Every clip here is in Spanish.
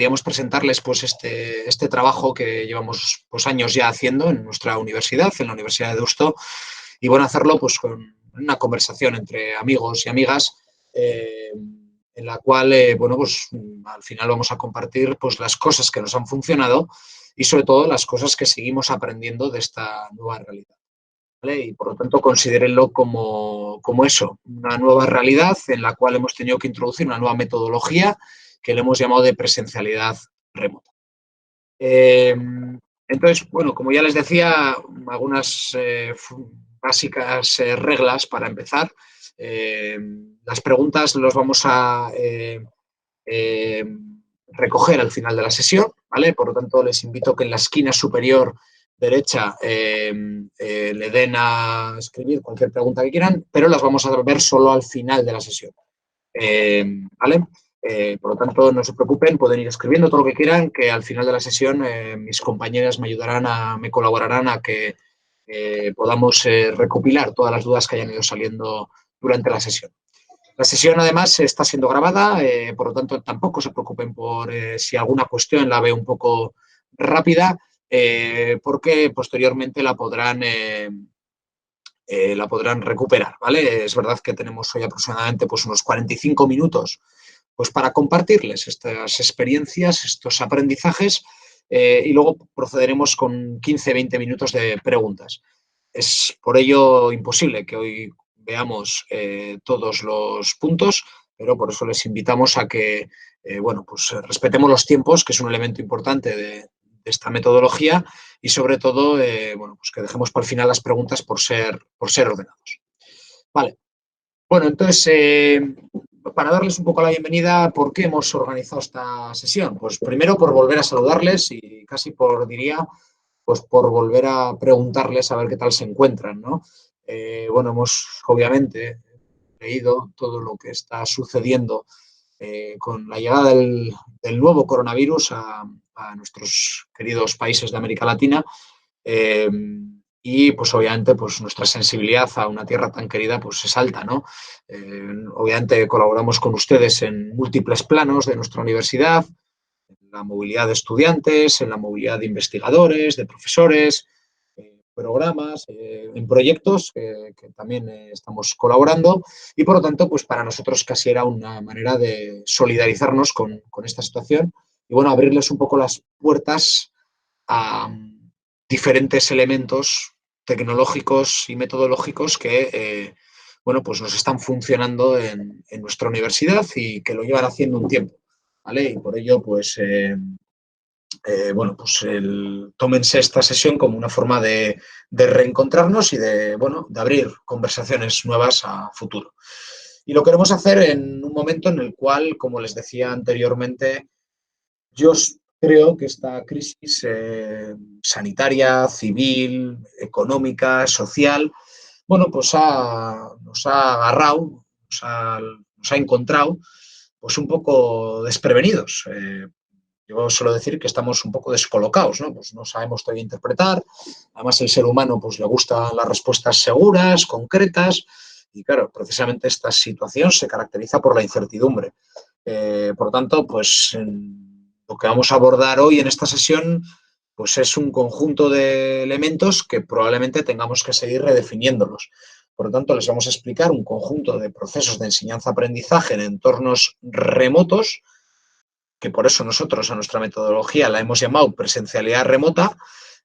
queríamos presentarles pues este trabajo que llevamos pues años ya haciendo en nuestra universidad, en la Universidad de Deusto, y bueno, hacerlo pues con una conversación entre amigos y amigas, en la cual, bueno, pues al final vamos a compartir pues las cosas que nos han funcionado y sobre todo las cosas que seguimos aprendiendo de esta nueva realidad. ¿Vale? Y por lo tanto considérenlo como eso, una nueva realidad en la cual hemos tenido que introducir una nueva metodología que le hemos llamado de presencialidad remota. Entonces, bueno, como ya les decía, algunas básicas reglas para empezar. Las preguntas las vamos a recoger al final de la sesión, ¿vale? Por lo tanto, les invito a que en la esquina superior derecha le den a escribir cualquier pregunta que quieran, pero las vamos a ver solo al final de la sesión, ¿vale? Por lo tanto, no se preocupen, pueden ir escribiendo todo lo que quieran, que al final de la sesión mis compañeras me colaborarán a que podamos recopilar todas las dudas que hayan ido saliendo durante la sesión. La sesión, además, está siendo grabada, por lo tanto, tampoco se preocupen por si alguna cuestión la ve un poco rápida, porque posteriormente la podrán recuperar, ¿vale? Es verdad que tenemos hoy aproximadamente pues, unos 45 minutos pues, para compartirles estas experiencias, estos aprendizajes, y luego procederemos con 15-20 minutos de preguntas. Es por ello imposible que hoy veamos todos los puntos, pero por eso les invitamos a que bueno, pues, respetemos los tiempos, que es un elemento importante de esta metodología, y sobre todo bueno, pues que dejemos para el final las preguntas por ser ordenados. Vale. Bueno, entonces, para darles un poco la bienvenida, ¿por qué hemos organizado esta sesión? Pues primero por volver a saludarles y casi diría, pues por volver a preguntarles a ver qué tal se encuentran, ¿no? Bueno, hemos obviamente leído todo lo que está sucediendo con la llegada del nuevo coronavirus a nuestros queridos países de América Latina, y pues obviamente pues nuestra sensibilidad a una tierra tan querida pues es alta, ¿no? Obviamente colaboramos con ustedes en múltiples planos de nuestra universidad, en la movilidad de estudiantes, en la movilidad de investigadores, de profesores, programas, en proyectos que también estamos colaborando, y por lo tanto pues para nosotros casi era una manera de solidarizarnos con esta situación y bueno, abrirles un poco las puertas a diferentes elementos tecnológicos y metodológicos que bueno, pues nos están funcionando en nuestra universidad y que lo llevan haciendo un tiempo, ¿vale? Y por ello, pues, bueno, pues tómense esta sesión como una forma de reencontrarnos y bueno, de abrir conversaciones nuevas a futuro. Y lo queremos hacer en un momento en el cual, como les decía anteriormente, yo creo que esta crisis sanitaria, civil, económica, social, bueno, pues nos ha agarrado, nos ha encontrado pues un poco desprevenidos. Yo suelo decir que estamos un poco descolocados, ¿no? Pues no sabemos todavía interpretar. Además, el ser humano pues, le gustan las respuestas seguras, concretas, y claro, precisamente esta situación se caracteriza por la incertidumbre. Por lo tanto, pues lo que vamos a abordar hoy en esta sesión pues es un conjunto de elementos que probablemente tengamos que seguir redefiniéndolos. Por lo tanto, les vamos a explicar un conjunto de procesos de enseñanza-aprendizaje en entornos remotos, que por eso nosotros a nuestra metodología la hemos llamado presencialidad remota,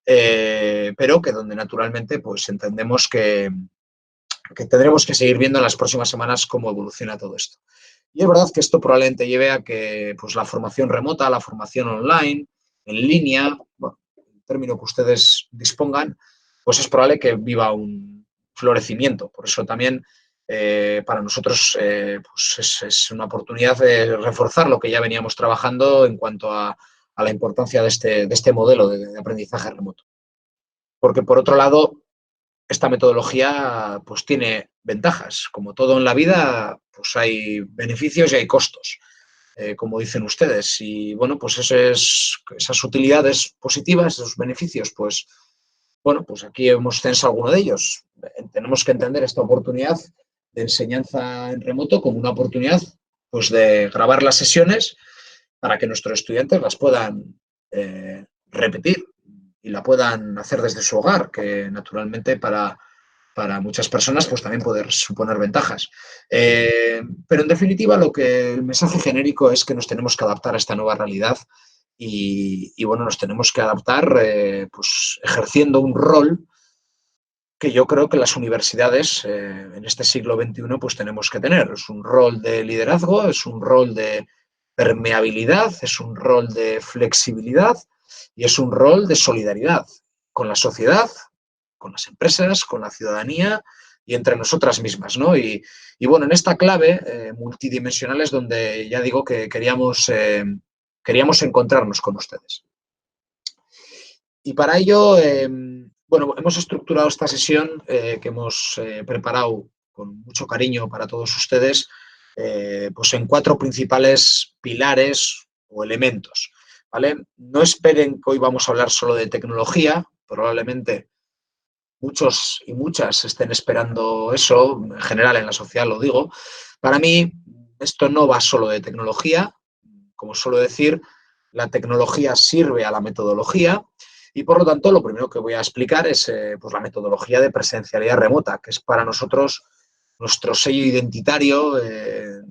pero que donde naturalmente pues entendemos que tendremos que seguir viendo en las próximas semanas cómo evoluciona todo esto. Y es verdad que esto probablemente lleve a que pues, la formación remota, la formación online, en línea, bueno, el término que ustedes dispongan, pues es probable que viva un florecimiento. Por eso también para nosotros pues es una oportunidad de reforzar lo que ya veníamos trabajando en cuanto a la importancia de este modelo de aprendizaje remoto. Porque por otro lado, esta metodología pues tiene ventajas. Como todo en la vida, pues hay beneficios y hay costos, como dicen ustedes. Y bueno, pues esas utilidades positivas, esos beneficios, pues bueno, pues aquí hemos censado alguno de ellos. Tenemos que entender esta oportunidad de enseñanza en remoto como una oportunidad pues de grabar las sesiones para que nuestros estudiantes las puedan repetir y la puedan hacer desde su hogar, que naturalmente para muchas personas pues también puede suponer ventajas. Pero en definitiva el mensaje genérico es que nos tenemos que adaptar a esta nueva realidad y bueno, nos tenemos que adaptar pues ejerciendo un rol que yo creo que las universidades en este siglo XXI pues tenemos que tener. Es un rol de liderazgo, es un rol de permeabilidad, es un rol de flexibilidad y es un rol de solidaridad con la sociedad, con las empresas, con la ciudadanía y entre nosotras mismas, ¿no? Y bueno, en esta clave multidimensional es donde ya digo que queríamos encontrarnos con ustedes. Y para ello, bueno, hemos estructurado esta sesión que hemos preparado con mucho cariño para todos ustedes, pues en 4 principales pilares o elementos, ¿vale? No esperen que hoy vamos a hablar solo de tecnología, probablemente muchos y muchas estén esperando eso, en general en la sociedad lo digo. Para mí, esto no va solo de tecnología, como suelo decir, la tecnología sirve a la metodología y por lo tanto lo primero que voy a explicar es pues la metodología de presencialidad remota, que es para nosotros nuestro sello identitario.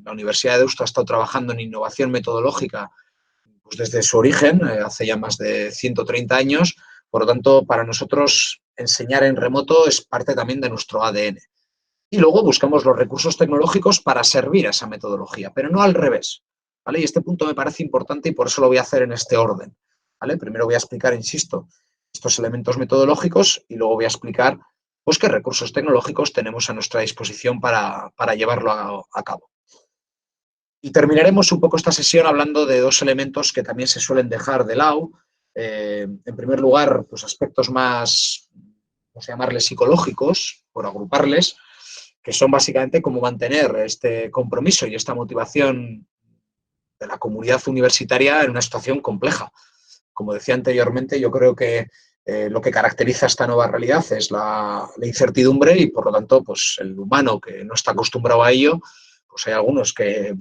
La Universidad de Deusto ha estado trabajando en innovación metodológica pues desde su origen, hace ya más de 130 años. Por lo tanto, para nosotros enseñar en remoto es parte también de nuestro ADN. Y luego buscamos los recursos tecnológicos para servir a esa metodología, pero no al revés, ¿vale? Y este punto me parece importante y por eso lo voy a hacer en este orden, ¿vale? Primero voy a explicar, insisto, estos elementos metodológicos y luego voy a explicar pues qué recursos tecnológicos tenemos a nuestra disposición para llevarlo a cabo. Y terminaremos un poco esta sesión hablando de 2 elementos que también se suelen dejar de lado. En primer lugar, pues aspectos más, vamos a llamarles psicológicos, por agruparles, que son básicamente cómo mantener este compromiso y esta motivación de la comunidad universitaria en una situación compleja. Como decía anteriormente, yo creo que lo que caracteriza esta nueva realidad es la incertidumbre y, por lo tanto, pues el humano que no está acostumbrado a ello, pues hay algunos que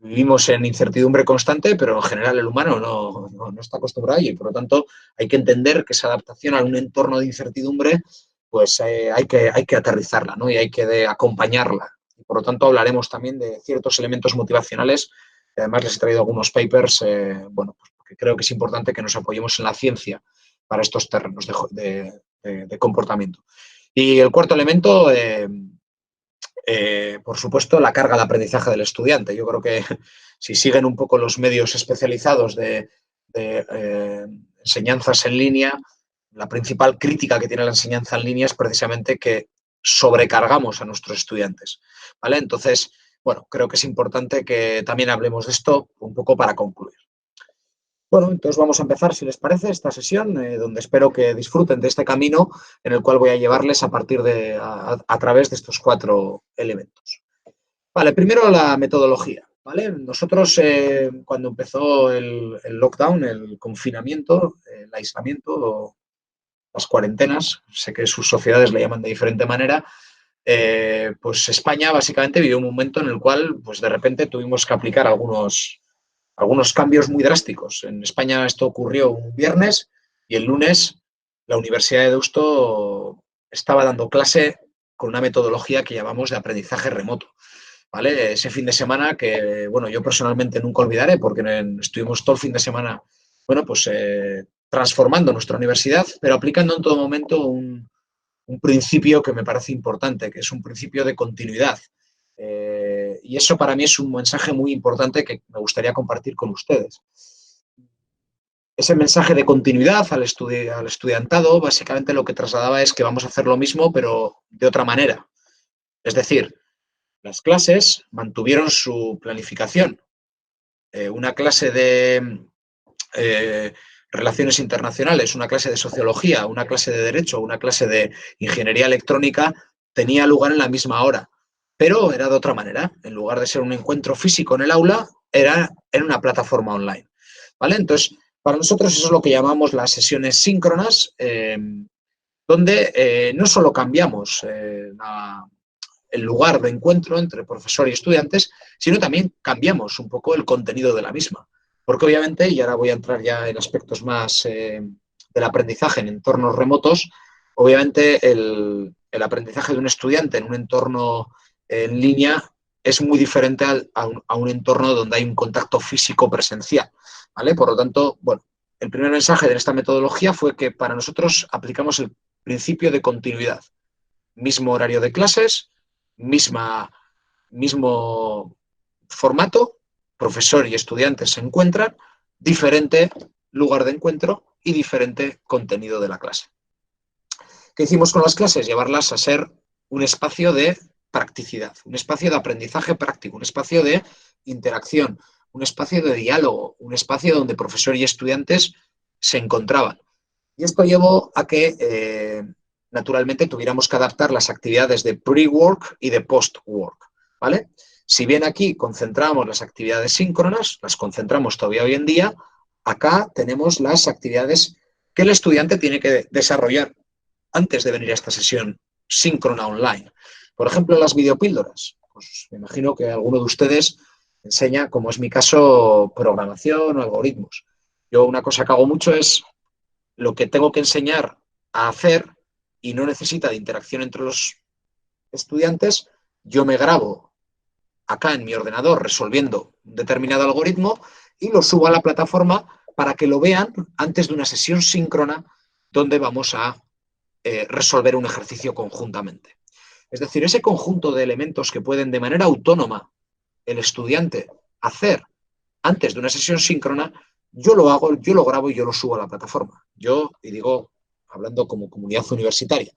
vivimos en incertidumbre constante, pero en general el humano no está acostumbrado a ello y por lo tanto hay que entender que esa adaptación a un entorno de incertidumbre pues hay que aterrizarla, ¿no? Y hay que acompañarla. Y por lo tanto hablaremos también de ciertos elementos motivacionales. Además les he traído algunos papers, bueno, pues porque creo que es importante que nos apoyemos en la ciencia para estos terrenos de comportamiento. Y el cuarto elemento, por supuesto, la carga de aprendizaje del estudiante. Yo creo que si siguen un poco los medios especializados de enseñanzas en línea, la principal crítica que tiene la enseñanza en línea es precisamente que sobrecargamos a nuestros estudiantes, ¿vale? Entonces, bueno, creo que es importante que también hablemos de esto un poco para concluir. Bueno, entonces vamos a empezar, si les parece, esta sesión, donde espero que disfruten de este camino en el cual voy a llevarles a través de estos 4 elementos. Vale, primero la metodología, ¿vale? Nosotros, cuando empezó el lockdown, el confinamiento, el aislamiento, las cuarentenas, sé que sus sociedades le llaman de diferente manera, pues España básicamente vivió un momento en el cual, pues de repente tuvimos que aplicar algunos cambios muy drásticos. En España esto ocurrió un viernes y el lunes la Universidad de Deusto estaba dando clase con una metodología que llamamos de aprendizaje remoto. ¿Vale? Ese fin de semana que, bueno, yo personalmente nunca olvidaré porque estuvimos todo el fin de semana, bueno, pues transformando nuestra universidad, pero aplicando en todo momento un principio que me parece importante, que es un principio de continuidad. Y eso para mí es un mensaje muy importante que me gustaría compartir con ustedes. Ese mensaje de continuidad al estudiantado básicamente lo que trasladaba es que vamos a hacer lo mismo pero de otra manera. Es decir, las clases mantuvieron su planificación. Una clase de relaciones internacionales, una clase de sociología, una clase de derecho, una clase de ingeniería electrónica tenía lugar en la misma hora, pero era de otra manera. En lugar de ser un encuentro físico en el aula, era en una plataforma online. ¿Vale? Entonces, para nosotros eso es lo que llamamos las sesiones síncronas, donde no solo cambiamos el lugar de encuentro entre profesor y estudiantes, sino también cambiamos un poco el contenido de la misma. Porque obviamente, y ahora voy a entrar ya en aspectos más del aprendizaje en entornos remotos, obviamente el aprendizaje de un estudiante en un entorno en línea es muy diferente a un entorno donde hay un contacto físico presencial, ¿vale? Por lo tanto, bueno, el primer mensaje de esta metodología fue que para nosotros aplicamos el principio de continuidad. Mismo horario de clases, mismo formato, profesor y estudiantes se encuentran, diferente lugar de encuentro y diferente contenido de la clase. ¿Qué hicimos con las clases? Llevarlas a ser un espacio de practicidad, un espacio de aprendizaje práctico, un espacio de interacción, un espacio de diálogo, un espacio donde profesor y estudiantes se encontraban. Y esto llevó a que, naturalmente, tuviéramos que adaptar las actividades de pre-work y de post-work, ¿vale? Si bien aquí concentramos las actividades síncronas, las concentramos todavía hoy en día, acá tenemos las actividades que el estudiante tiene que desarrollar antes de venir a esta sesión síncrona online. Por ejemplo, las videopíldoras. Pues me imagino que alguno de ustedes enseña, como es mi caso, programación o algoritmos. Yo una cosa que hago mucho es lo que tengo que enseñar a hacer y no necesita de interacción entre los estudiantes, yo me grabo acá en mi ordenador resolviendo un determinado algoritmo y lo subo a la plataforma para que lo vean antes de una sesión síncrona donde vamos a resolver un ejercicio conjuntamente. Es decir, ese conjunto de elementos que pueden de manera autónoma el estudiante hacer antes de una sesión síncrona, yo lo hago, yo lo grabo y yo lo subo a la plataforma. Yo, y digo, hablando como comunidad universitaria,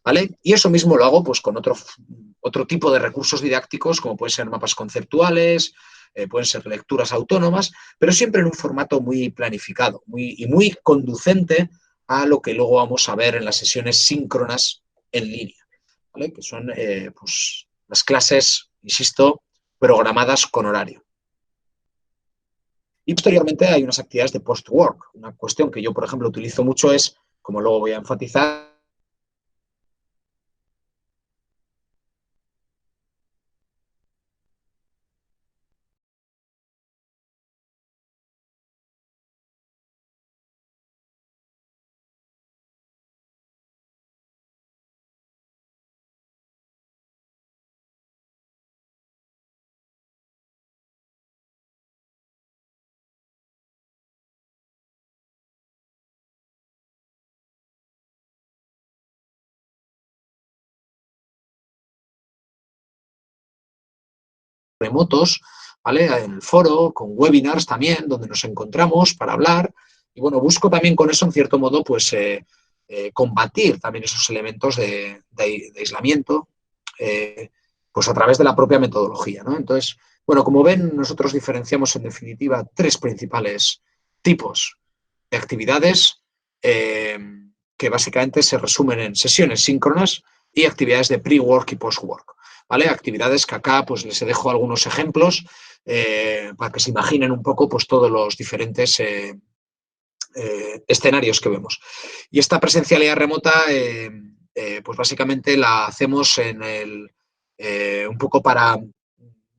¿vale? Y eso mismo lo hago pues con otro tipo de recursos didácticos, como pueden ser mapas conceptuales, pueden ser lecturas autónomas, pero siempre en un formato muy planificado y muy conducente a lo que luego vamos a ver en las sesiones síncronas en línea, ¿vale? Que son pues, las clases, insisto, programadas con horario. Y posteriormente hay unas actividades de post-work. Una cuestión que yo, por ejemplo, utilizo mucho es, como luego voy a enfatizar, remotos, ¿vale? En el foro, con webinars también, donde nos encontramos para hablar. Y bueno, busco también con eso, en cierto modo, pues combatir también esos elementos de aislamiento, pues a través de la propia metodología, ¿no? Entonces, bueno, como ven, nosotros diferenciamos en definitiva tres principales tipos de actividades que básicamente se resumen en sesiones síncronas y actividades de pre-work y post-work. ¿Vale? Actividades que acá pues les dejo algunos ejemplos para que se imaginen un poco pues todos los diferentes escenarios que vemos. Y esta presencialidad remota pues básicamente la hacemos un poco para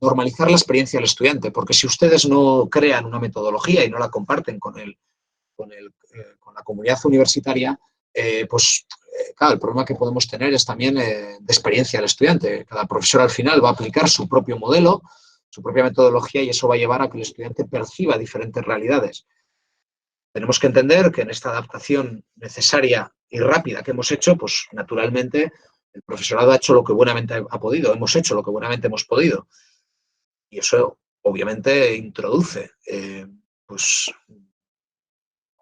normalizar la experiencia del estudiante, porque si ustedes no crean una metodología y no la comparten con la comunidad universitaria, claro, el problema que podemos tener es también de experiencia del estudiante. Cada profesor al final va a aplicar su propio modelo, su propia metodología y eso va a llevar a que el estudiante perciba diferentes realidades. Tenemos que entender que en esta adaptación necesaria y rápida que hemos hecho, pues naturalmente el profesorado ha hecho lo que buenamente ha podido, hemos hecho lo que buenamente hemos podido. Y eso obviamente introduce pues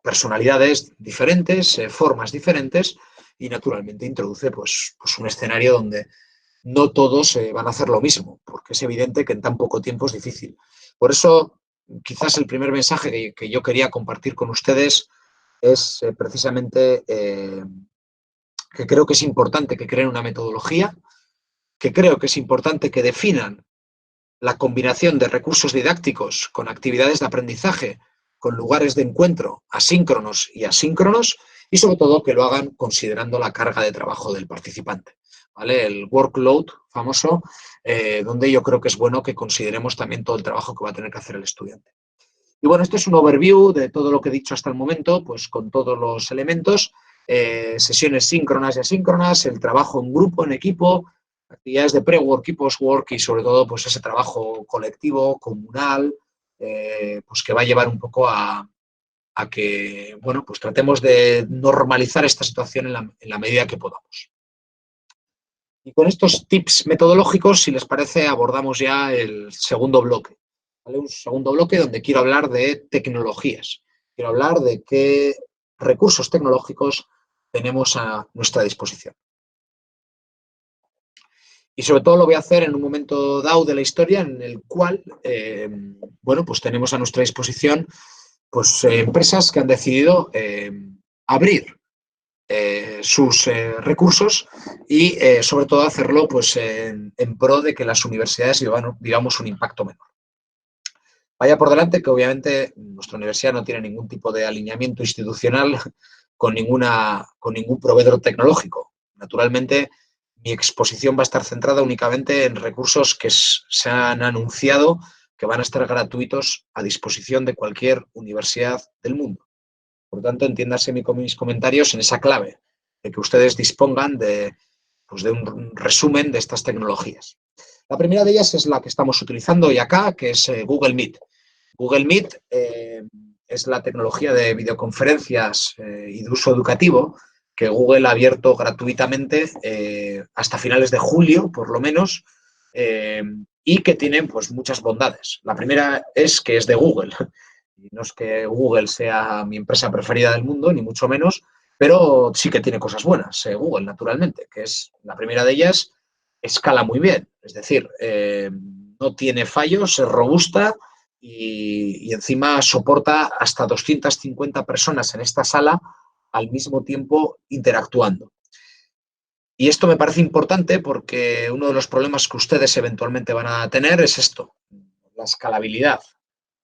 personalidades diferentes, formas diferentes y naturalmente introduce pues un escenario donde no todos van a hacer lo mismo, porque es evidente que en tan poco tiempo es difícil. Por eso, quizás el primer mensaje que yo quería compartir con ustedes es precisamente que creo que es importante que creen una metodología, que creo que es importante que definan la combinación de recursos didácticos con actividades de aprendizaje, con lugares de encuentro asíncronos y asíncronos, y sobre todo que lo hagan considerando la carga de trabajo del participante, ¿vale? El workload famoso, donde yo creo que es bueno que consideremos también todo el trabajo que va a tener que hacer el estudiante. Y bueno, este es un overview de todo lo que he dicho hasta el momento, pues con todos los elementos, sesiones síncronas y asíncronas, el trabajo en grupo, en equipo, actividades de pre-work y post-work y sobre todo pues ese trabajo colectivo, comunal, pues que va a llevar un poco a que, bueno, pues tratemos de normalizar esta situación en la medida que podamos. Y con estos tips metodológicos, si les parece, abordamos ya el segundo bloque. ¿Vale? Un segundo bloque donde quiero hablar de tecnologías. Quiero hablar de qué recursos tecnológicos tenemos a nuestra disposición. Y sobre todo lo voy a hacer en un momento dado de la historia en el cual, bueno, pues tenemos a nuestra disposición pues, empresas que han decidido abrir sus recursos y sobre todo hacerlo pues, en pro de que las universidades vivamos un impacto menor. Vaya por delante que obviamente nuestra universidad no tiene ningún tipo de alineamiento institucional con ningún proveedor tecnológico. Naturalmente, mi exposición va a estar centrada únicamente en recursos que se han anunciado que van a estar gratuitos a disposición de cualquier universidad del mundo. Por lo tanto, entiéndase mis comentarios en esa clave, de que ustedes dispongan pues de un resumen de estas tecnologías. La primera de ellas es la que estamos utilizando hoy acá, que es Google Meet. Google Meet es la tecnología de videoconferencias y de uso educativo que Google ha abierto gratuitamente hasta finales de julio, por lo menos, y que tiene pues, muchas bondades. La primera es que es de Google. Y no es que Google sea mi empresa preferida del mundo, ni mucho menos, pero sí que tiene cosas buenas, Google, naturalmente, que es la primera de ellas, escala muy bien. Es decir, no tiene fallos, es robusta y encima soporta hasta 250 personas en esta sala al mismo tiempo interactuando. Y esto me parece importante porque uno de los problemas que ustedes eventualmente van a tener es esto, la escalabilidad,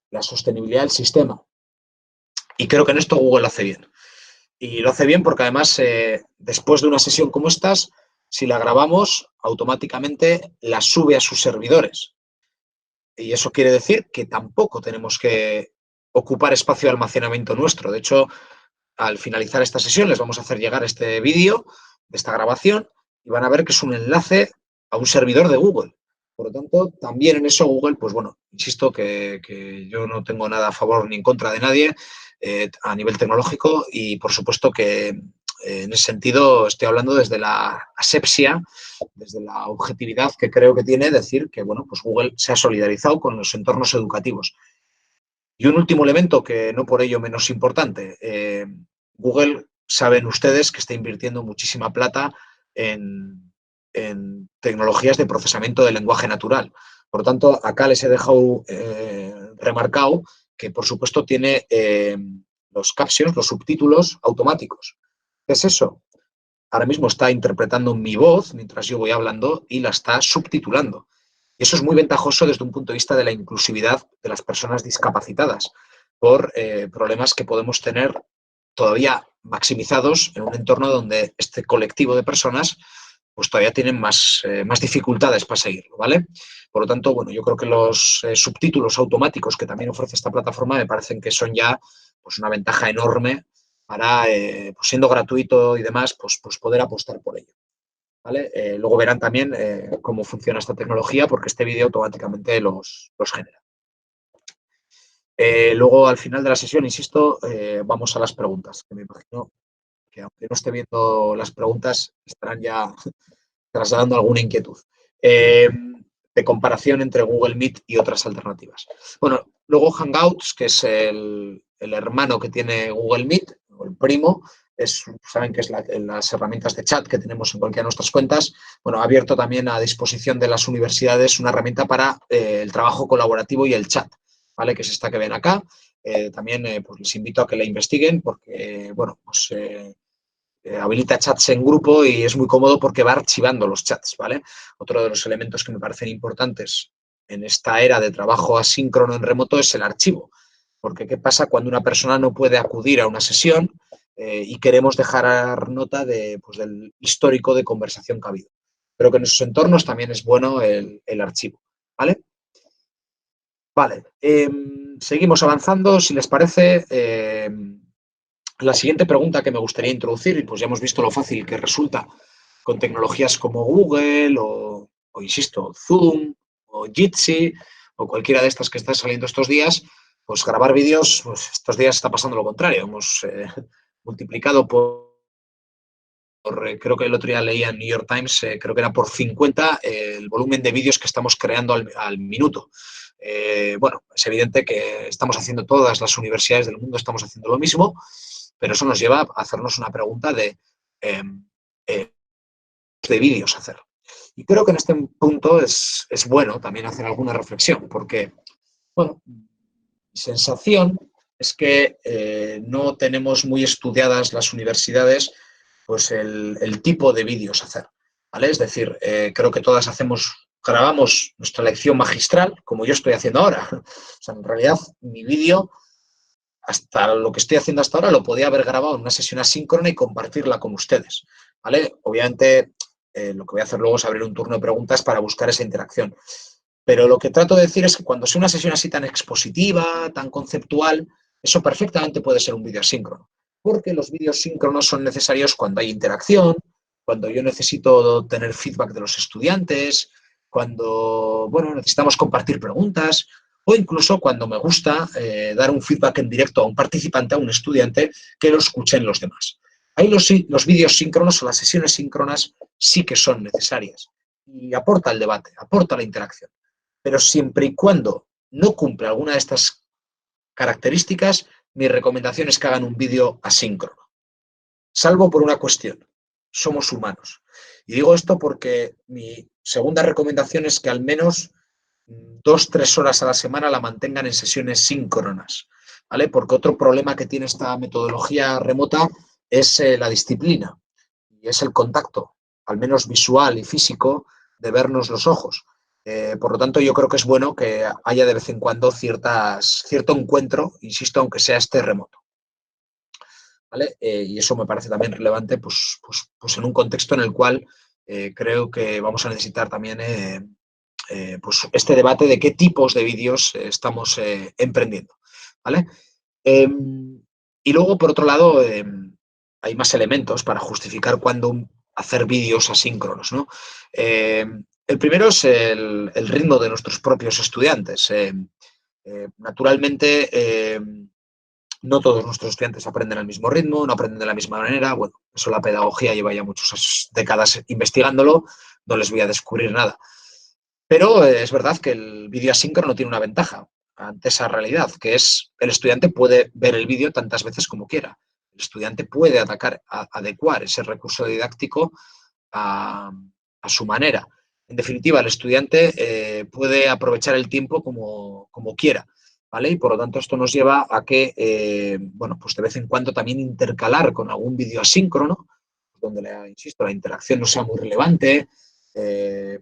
la sostenibilidad del sistema. Y creo que en esto Google lo hace bien. Y lo hace bien porque además, después de una sesión como estas, si la grabamos, automáticamente la sube a sus servidores. Y eso quiere decir que tampoco tenemos que ocupar espacio de almacenamiento nuestro. De hecho, al finalizar esta sesión les vamos a hacer llegar este vídeo de esta grabación y van a ver que es un enlace a un servidor de Google. Por lo tanto, también en eso Google, pues bueno, insisto que yo no tengo nada a favor ni en contra de nadie a nivel tecnológico y por supuesto que en ese sentido estoy hablando desde la asepsia, desde la objetividad que creo que tiene decir que bueno, pues Google se ha solidarizado con los entornos educativos. Y un último elemento que no por ello menos importante, Google, saben ustedes que está invirtiendo muchísima plata en tecnologías de procesamiento del lenguaje natural. Por lo tanto, acá les he dejado remarcado que, por supuesto, tiene los captions, los subtítulos automáticos. ¿Qué es eso? Ahora mismo está interpretando mi voz mientras yo voy hablando y la está subtitulando. Y eso es muy ventajoso desde un punto de vista de la inclusividad de las personas discapacitadas por problemas que podemos tener todavía maximizados en un entorno donde este colectivo de personas pues todavía tienen más dificultades para seguirlo, ¿vale? Por lo tanto, bueno, yo creo que los subtítulos automáticos que también ofrece esta plataforma me parecen que son ya pues una ventaja enorme para, pues siendo gratuito y demás, pues poder apostar por ello. ¿Vale? Luego verán también cómo funciona esta tecnología porque este vídeo automáticamente los genera. Luego, al final de la sesión, insisto, vamos a las preguntas, que me imagino que aunque no esté viendo las preguntas, estarán ya trasladando alguna inquietud de comparación entre Google Meet y otras alternativas. Bueno, luego Hangouts, que es el hermano que tiene Google Meet, o el primo, saben que es las herramientas de chat que tenemos en cualquiera de nuestras cuentas. Bueno, ha abierto también a disposición de las universidades una herramienta para el trabajo colaborativo y el chat, ¿vale? Que es esta que ven acá. También pues les invito a que la investiguen porque, bueno, pues habilita chats en grupo y es muy cómodo porque va archivando los chats, ¿vale? Otro de los elementos que me parecen importantes en esta era de trabajo asíncrono en remoto es el archivo. Porque ¿qué pasa cuando una persona no puede acudir a una sesión y queremos dejar nota pues, del histórico de conversación que ha habido? Pero que en esos entornos también es bueno el archivo, ¿vale? Vale, seguimos avanzando, si les parece. La siguiente pregunta que me gustaría introducir, y pues ya hemos visto lo fácil que resulta con tecnologías como Google o insisto, Zoom o Jitsi o cualquiera de estas que están saliendo estos días, pues grabar vídeos, pues estos días está pasando lo contrario. Hemos multiplicado creo que el otro día leía en New York Times, creo que era por 50 el volumen de vídeos que estamos creando al minuto. Bueno, es evidente que estamos haciendo, todas las universidades del mundo estamos haciendo lo mismo, pero eso nos lleva a hacernos una pregunta eh, eh, de vídeos hacer. Y creo que en este punto es bueno también hacer alguna reflexión, porque, bueno, mi sensación es que no tenemos muy estudiadas las universidades pues el tipo de vídeos hacer, ¿vale? Es decir, creo que todas grabamos nuestra lección magistral, como yo estoy haciendo ahora. O sea, en realidad, mi vídeo, hasta lo que estoy haciendo hasta ahora, lo podía haber grabado en una sesión asíncrona y compartirla con ustedes, ¿vale? Obviamente, lo que voy a hacer luego es abrir un turno de preguntas para buscar esa interacción. Pero lo que trato de decir es que cuando sea una sesión así tan expositiva, tan conceptual, eso perfectamente puede ser un vídeo asíncrono. Porque los vídeos síncronos son necesarios cuando hay interacción, cuando yo necesito tener feedback de los estudiantes, cuando, bueno, necesitamos compartir preguntas o incluso cuando me gusta dar un feedback en directo a un participante, a un estudiante, que lo escuchen los demás. Ahí los vídeos síncronos o las sesiones síncronas sí que son necesarias y aporta el debate, aporta la interacción. Pero siempre y cuando no cumpla alguna de estas características, mi recomendación es que hagan un vídeo asíncrono. Salvo por una cuestión, somos humanos. Y digo esto porque mi segunda recomendación es que al menos 2-3 horas a la semana la mantengan en sesiones síncronas, ¿vale? Porque otro problema que tiene esta metodología remota es la disciplina y es el contacto, al menos visual y físico, de vernos los ojos. Por lo tanto, yo creo que es bueno que haya de vez en cuando cierto encuentro, insisto, aunque sea este remoto. ¿Vale? Y eso me parece también relevante pues en un contexto en el cual creo que vamos a necesitar también pues este debate de qué tipos de vídeos estamos emprendiendo. ¿Vale? Y luego, por otro lado, hay más elementos para justificar cuándo hacer vídeos asíncronos, ¿no? El primero es el ritmo de nuestros propios estudiantes. Naturalmente, no todos nuestros estudiantes aprenden al mismo ritmo, no aprenden de la misma manera. Bueno, eso la pedagogía lleva ya muchas décadas investigándolo, no les voy a descubrir nada. Pero es verdad que el vídeo asíncrono tiene una ventaja ante esa realidad, que es el estudiante puede ver el vídeo tantas veces como quiera. El estudiante puede adecuar ese recurso didáctico a su manera. En definitiva, el estudiante puede aprovechar el tiempo como quiera. ¿Vale? Y por lo tanto esto nos lleva a que, bueno, pues de vez en cuando también intercalar con algún vídeo asíncrono, donde, insisto, la interacción no sea muy relevante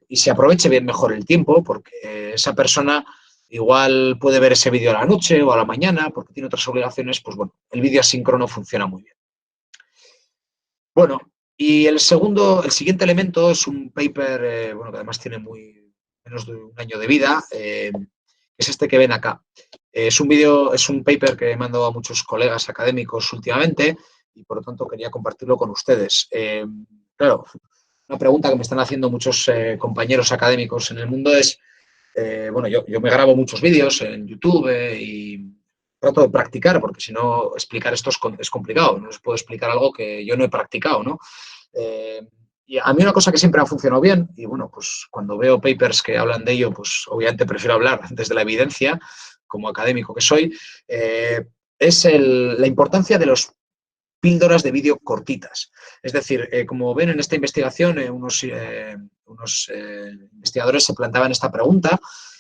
y se aproveche bien mejor el tiempo, porque esa persona igual puede ver ese vídeo a la noche o a la mañana, porque tiene otras obligaciones, pues bueno, el vídeo asíncrono funciona muy bien. Bueno, y el siguiente elemento es un paper, bueno, que además tiene menos de un año de vida, es este que ven acá. Es un paper que he mandado a muchos colegas académicos últimamente y por lo tanto quería compartirlo con ustedes. Claro, una pregunta que me están haciendo muchos compañeros académicos en el mundo es, bueno, yo me grabo muchos vídeos en YouTube y trato de practicar, porque si no, explicar esto es complicado. No les puedo explicar algo que yo no he practicado, ¿no? Y a mí una cosa que siempre ha funcionado bien, y bueno, pues cuando veo papers que hablan de ello, pues obviamente prefiero hablar desde la evidencia, como académico que soy, es la importancia de los píldoras de vídeo cortitas. Es decir, como ven en esta investigación, unos investigadores se planteaban esta pregunta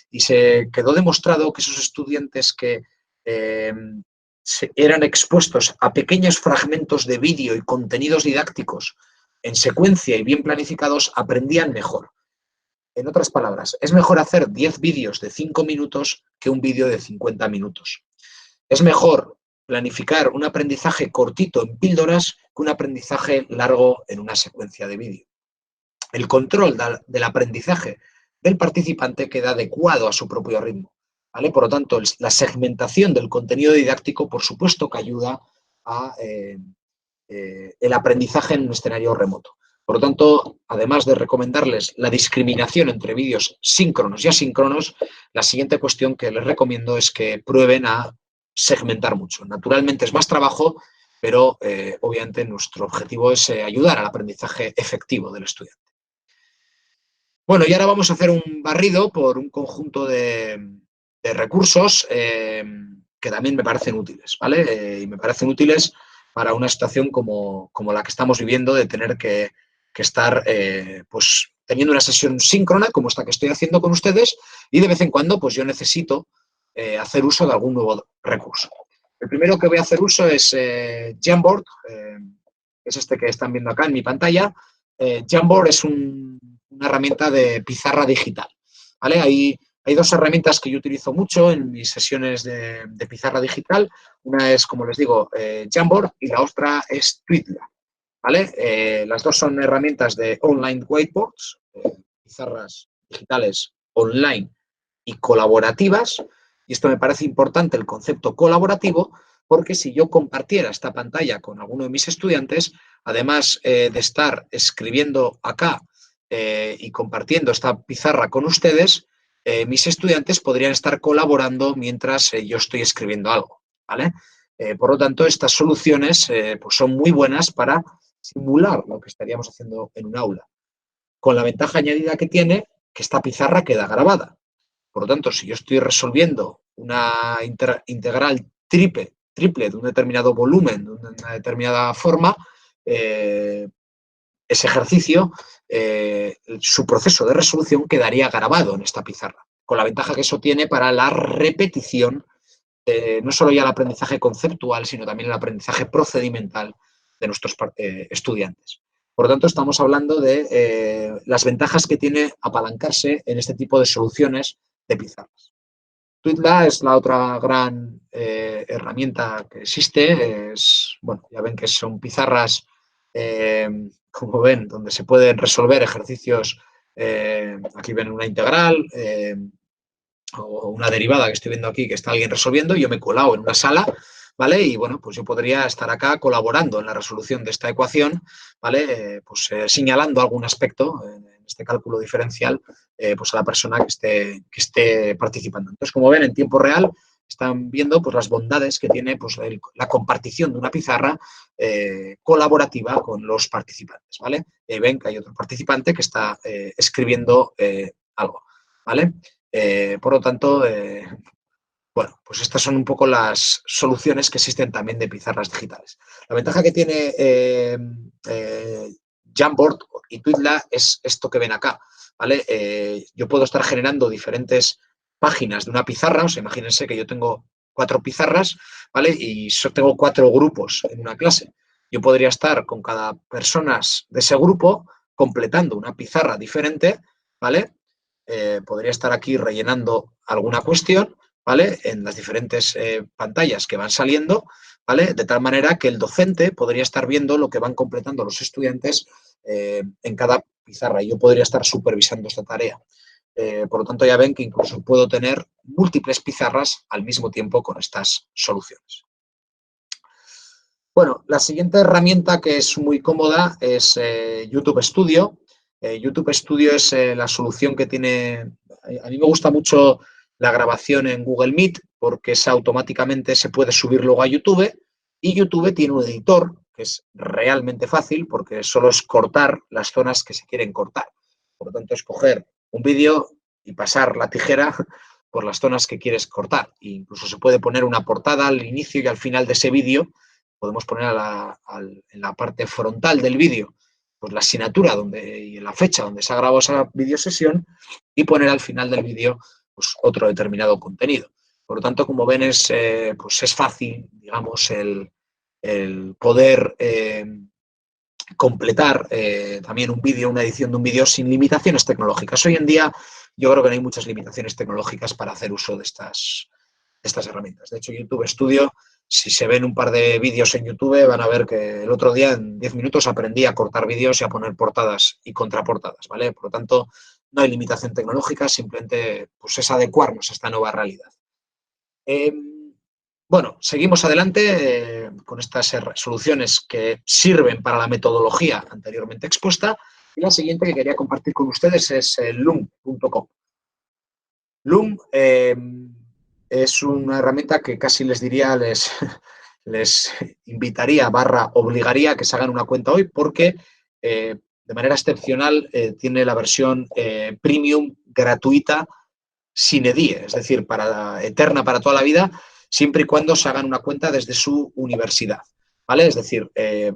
y se quedó demostrado que esos estudiantes que eran expuestos a pequeños fragmentos de vídeo y contenidos didácticos en secuencia y bien planificados aprendían mejor. En otras palabras, es mejor hacer 10 vídeos de 5 minutos que un vídeo de 50 minutos. Es mejor planificar un aprendizaje cortito en píldoras que un aprendizaje largo en una secuencia de vídeo. El control del aprendizaje del participante queda adecuado a su propio ritmo. ¿vale? Por lo tanto, la segmentación del contenido didáctico, por supuesto que ayuda a el aprendizaje en un escenario remoto. Por lo tanto, además de recomendarles la discriminación entre vídeos síncronos y asíncronos, la siguiente cuestión que les recomiendo es que prueben a segmentar mucho. Naturalmente es más trabajo, pero obviamente nuestro objetivo es ayudar al aprendizaje efectivo del estudiante. Bueno, y ahora vamos a hacer un barrido por un conjunto de recursos que también me parecen útiles, ¿vale? Y me parecen útiles para una situación como la que estamos viviendo, de tener que estar pues, teniendo una sesión síncrona, como esta que estoy haciendo con ustedes, y de vez en cuando pues, yo necesito hacer uso de algún nuevo recurso. El primero que voy a hahacer uso es Jamboard, es este que están viendo acá en mi pantalla. Jamboard es una herramienta de pizarra digital, ¿vale? Hay dos herramientas que yo utilizo mucho en mis sesiones de pizarra digital. Una es, como les digo, Jamboard, y la otra es Twitla, ¿vale? Las dos son herramientas de online whiteboards, pizarras digitales online y colaborativas. Y esto me parece importante, el concepto colaborativo, porque si yo compartiera esta pantalla con alguno de mis estudiantes, además de estar escribiendo acá y compartiendo esta pizarra con ustedes, mis estudiantes podrían estar colaborando mientras yo estoy escribiendo algo, ¿vale? Por lo tanto, estas soluciones pues son muy buenas para simular lo que estaríamos haciendo en un aula, con la ventaja añadida que tiene que esta pizarra queda grabada. Por lo tanto, si yo estoy resolviendo una integral triple de un determinado volumen, de una determinada forma, ese ejercicio, su proceso de resolución quedaría grabado en esta pizarra, con la ventaja que eso tiene para la repetición, no solo ya el aprendizaje conceptual, sino también el aprendizaje procedimental de nuestros estudiantes. Por lo tanto, estamos hablando de las ventajas que tiene apalancarse en este tipo de soluciones de pizarras. Twitla es la otra gran herramienta que existe. Bueno, ya ven que son pizarras, como ven, donde se pueden resolver ejercicios. Aquí ven una integral o una derivada que estoy viendo aquí que está alguien resolviendo, y yo me he colado en una sala, ¿vale? Y bueno, pues yo podría estar acá colaborando en la resolución de esta ecuación, ¿vale? Pues señalando algún aspecto en este cálculo diferencial, pues a la persona que esté participando. Entonces, como ven, en tiempo real están viendo pues, las bondades que tiene pues, la compartición de una pizarra colaborativa con los participantes, ¿vale? Ven que hay otro participante que está escribiendo algo, ¿vale? Por lo tanto, bueno, pues estas son un poco las soluciones que existen también de pizarras digitales. La ventaja que tiene Jamboard y Twitla es esto que ven acá, ¿vale? Yo puedo estar generando diferentes páginas de una pizarra. O sea, imagínense que yo tengo 4 pizarras, ¿vale? Y tengo 4 grupos en una clase. Yo podría estar con cada persona de ese grupo completando una pizarra diferente, ¿vale? Podría estar aquí rellenando alguna cuestión, ¿vale? En las diferentes pantallas que van saliendo, ¿vale? De tal manera que el docente podría estar viendo lo que van completando los estudiantes en cada pizarra, y yo podría estar supervisando esta tarea. Por lo tanto, ya ven que incluso puedo tener múltiples pizarras al mismo tiempo con estas soluciones. Bueno, la siguiente herramienta que es muy cómoda es YouTube Studio. YouTube Studio es la solución que tiene. A mí me gusta mucho la grabación en Google Meet, porque automáticamente se puede subir luego a YouTube, y YouTube tiene un editor que es realmente fácil, porque solo es cortar las zonas que se quieren cortar. Por lo tanto, es coger un vídeo y pasar la tijera por las zonas que quieres cortar. E incluso se puede poner una portada al inicio y al final de ese vídeo. Podemos poner en la parte frontal del vídeo pues la asignatura y la fecha donde se ha grabado esa videosesión, y poner al final del vídeo pues, otro determinado contenido. Por lo tanto, como ven, pues es fácil, digamos, el poder completar también un vídeo, una edición de un vídeo sin limitaciones tecnológicas. Hoy en día yo creo que no hay muchas limitaciones tecnológicas para hacer uso de estas herramientas. De hecho, YouTube Studio, si se ven un par de vídeos en YouTube, van a ver que el otro día en 10 minutos aprendí a cortar vídeos y a poner portadas y contraportadas, ¿vale? Por lo tanto, no hay limitación tecnológica, simplemente pues, es adecuarnos a esta nueva realidad. Bueno, seguimos adelante con estas soluciones que sirven para la metodología anteriormente expuesta. Y la siguiente que quería compartir con ustedes es loom.com. Loom es una herramienta que casi les diría, les invitaría / obligaría a que se hagan una cuenta hoy porque de manera excepcional tiene la versión premium gratuita sine die, es decir, eterna para toda la vida, siempre y cuando se hagan una cuenta desde su universidad. ¿Vale? Es decir,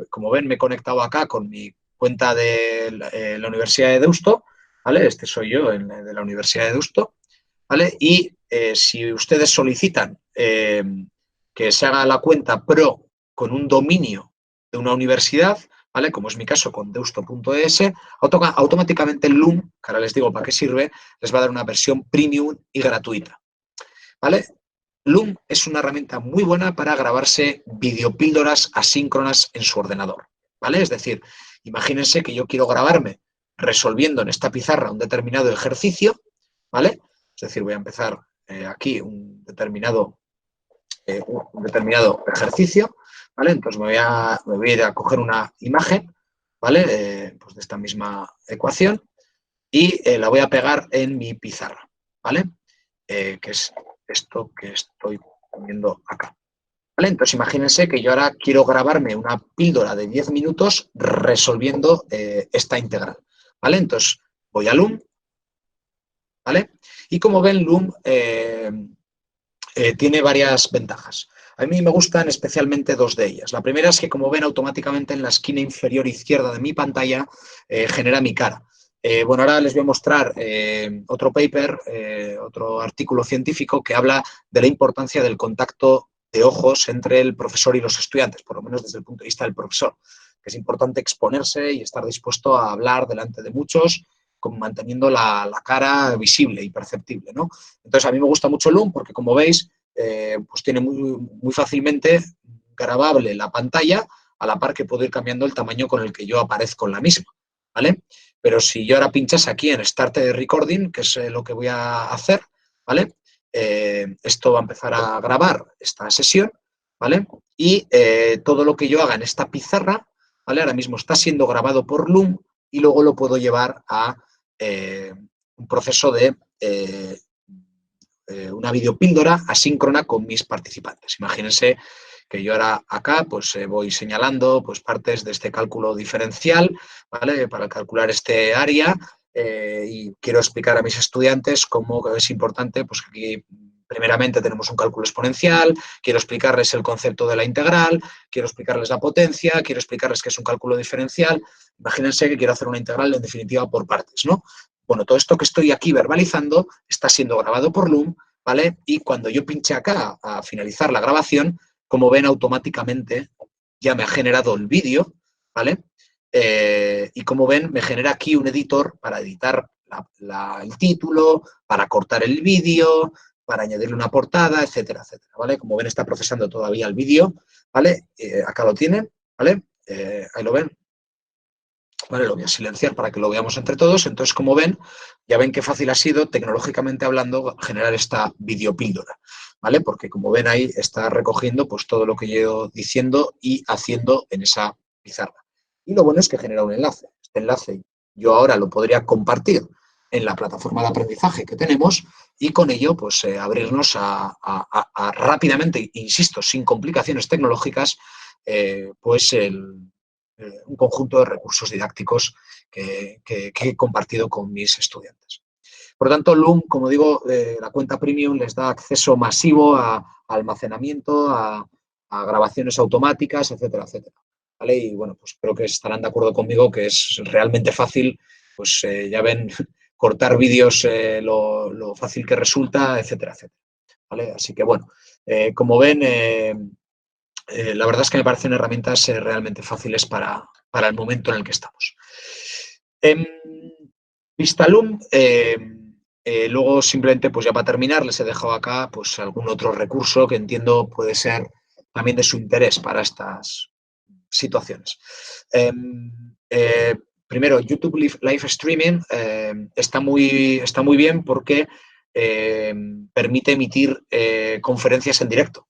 como ven, me he conectado acá con mi cuenta de la Universidad de Deusto, ¿vale? Este soy yo, de la Universidad de Deusto, ¿vale? Y si ustedes solicitan que se haga la cuenta pro con un dominio de una universidad, ¿vale? Como es mi caso con deusto.es, automáticamente el Loom, que ahora les digo para qué sirve, les va a dar una versión premium y gratuita, ¿vale? Loom es una herramienta muy buena para grabarse videopíldoras asíncronas en su ordenador, ¿vale? Es decir, imagínense que yo quiero grabarme resolviendo en esta pizarra un determinado ejercicio, ¿vale? Es decir, voy a empezar aquí un determinado ejercicio, ¿vale? Entonces me voy a ir a coger una imagen, ¿vale? Pues de esta misma ecuación y la voy a pegar en mi pizarra, ¿vale? Que es esto que estoy poniendo acá. ¿Vale? Entonces imagínense que yo ahora quiero grabarme una píldora de 10 minutos resolviendo esta integral. ¿Vale? Entonces voy a Loom, ¿vale? Y como ven, Loom tiene varias ventajas. A mí me gustan especialmente dos de ellas. La primera es que, como ven, automáticamente en la esquina inferior izquierda de mi pantalla genera mi cara. Bueno, ahora les voy a mostrar otro paper, otro artículo científico que habla de la importancia del contacto de ojos entre el profesor y los estudiantes, por lo menos desde el punto de vista del profesor, que es importante exponerse y estar dispuesto a hablar delante de muchos, manteniendo la cara visible y perceptible, ¿no? Entonces, a mí me gusta mucho Loom porque, como veis, pues tiene muy fácilmente grabable la pantalla a la par que puedo ir cambiando el tamaño con el que yo aparezco en la misma, ¿vale? Pero si yo ahora pinchas aquí en Start Recording, que es lo que voy a hacer, ¿vale? Esto va a empezar a grabar esta sesión, ¿vale? Y todo lo que yo haga en esta pizarra, ¿vale? Ahora mismo está siendo grabado por Loom y luego lo puedo llevar a un proceso de una videopíldora asíncrona con mis participantes. Imagínense que yo ahora acá pues voy señalando pues partes de este cálculo diferencial, ¿vale? Para calcular este área y quiero explicar a mis estudiantes cómo es importante, pues aquí primeramente tenemos un cálculo exponencial, quiero explicarles el concepto de la integral, quiero explicarles la potencia, quiero explicarles qué es un cálculo diferencial. Imagínense que quiero hacer una integral en definitiva por partes, ¿no? Bueno, todo esto que estoy aquí verbalizando está siendo grabado por Loom, ¿vale? Y cuando yo pinche acá a finalizar la grabación, como ven, automáticamente ya me ha generado el vídeo, ¿vale? Y como ven, me genera aquí un editor para editar el título, para cortar el vídeo, para añadirle una portada, etcétera, etcétera, ¿vale? Como ven, está procesando todavía el vídeo, ¿vale? Acá lo tienen, ¿vale? Ahí lo ven. Vale, lo voy a silenciar para que lo veamos entre todos. Entonces, como ven, ya ven qué fácil ha sido, tecnológicamente hablando, generar esta videopíldora, ¿vale? Porque, como ven ahí, está recogiendo pues todo lo que yo he ido diciendo y haciendo en esa pizarra. Y lo bueno es que genera un enlace. Este enlace yo ahora lo podría compartir en la plataforma de aprendizaje que tenemos y con ello pues abrirnos a rápidamente, insisto, sin complicaciones tecnológicas, pues un conjunto de recursos didácticos que he compartido con mis estudiantes. Por lo tanto, Loom, como digo, la cuenta premium les da acceso masivo a almacenamiento, a grabaciones automáticas, etcétera, etcétera. ¿Vale? Y bueno, pues creo que estarán de acuerdo conmigo que es realmente fácil, pues ya ven, cortar vídeos, lo fácil que resulta, etcétera, etcétera. ¿Vale? Así que bueno, como ven, la verdad es que me parecen herramientas realmente fáciles para el momento en el que estamos. Vistalum, luego simplemente, pues ya para terminar, les he dejado acá pues algún otro recurso que entiendo puede ser también de su interés para estas situaciones. Primero, YouTube Live Streaming está muy bien porque permite emitir conferencias en directo.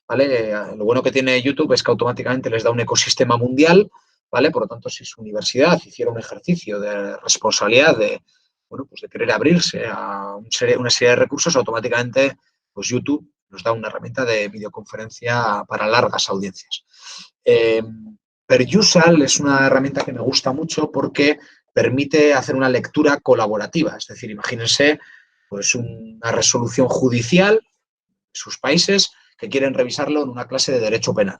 ¿Vale? Lo bueno que tiene YouTube es que automáticamente les da un ecosistema mundial, ¿vale? Por lo tanto, si su universidad hiciera un ejercicio de responsabilidad de, bueno, pues de querer abrirse a una serie de recursos, automáticamente pues YouTube nos da una herramienta de videoconferencia para largas audiencias. Perusal es una herramienta que me gusta mucho porque permite hacer una lectura colaborativa. Es decir, imagínense pues una resolución judicial de sus países que quieren revisarlo en una clase de derecho penal.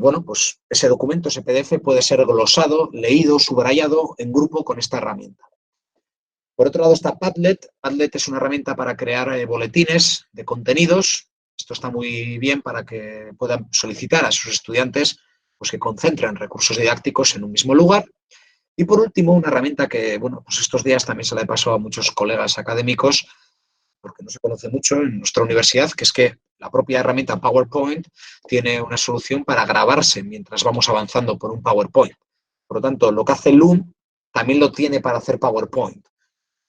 Bueno, pues ese documento, ese PDF, puede ser glosado, leído, subrayado en grupo con esta herramienta. Por otro lado está Padlet. Padlet es una herramienta para crear boletines de contenidos. Esto está muy bien para que puedan solicitar a sus estudiantes pues, que concentren recursos didácticos en un mismo lugar. Y por último, una herramienta que, bueno, pues estos días también se la he pasado a muchos colegas académicos, porque no se conoce mucho en nuestra universidad, que es que la propia herramienta PowerPoint tiene una solución para grabarse mientras vamos avanzando por un PowerPoint. Por lo tanto, lo que hace Loom también lo tiene para hacer PowerPoint.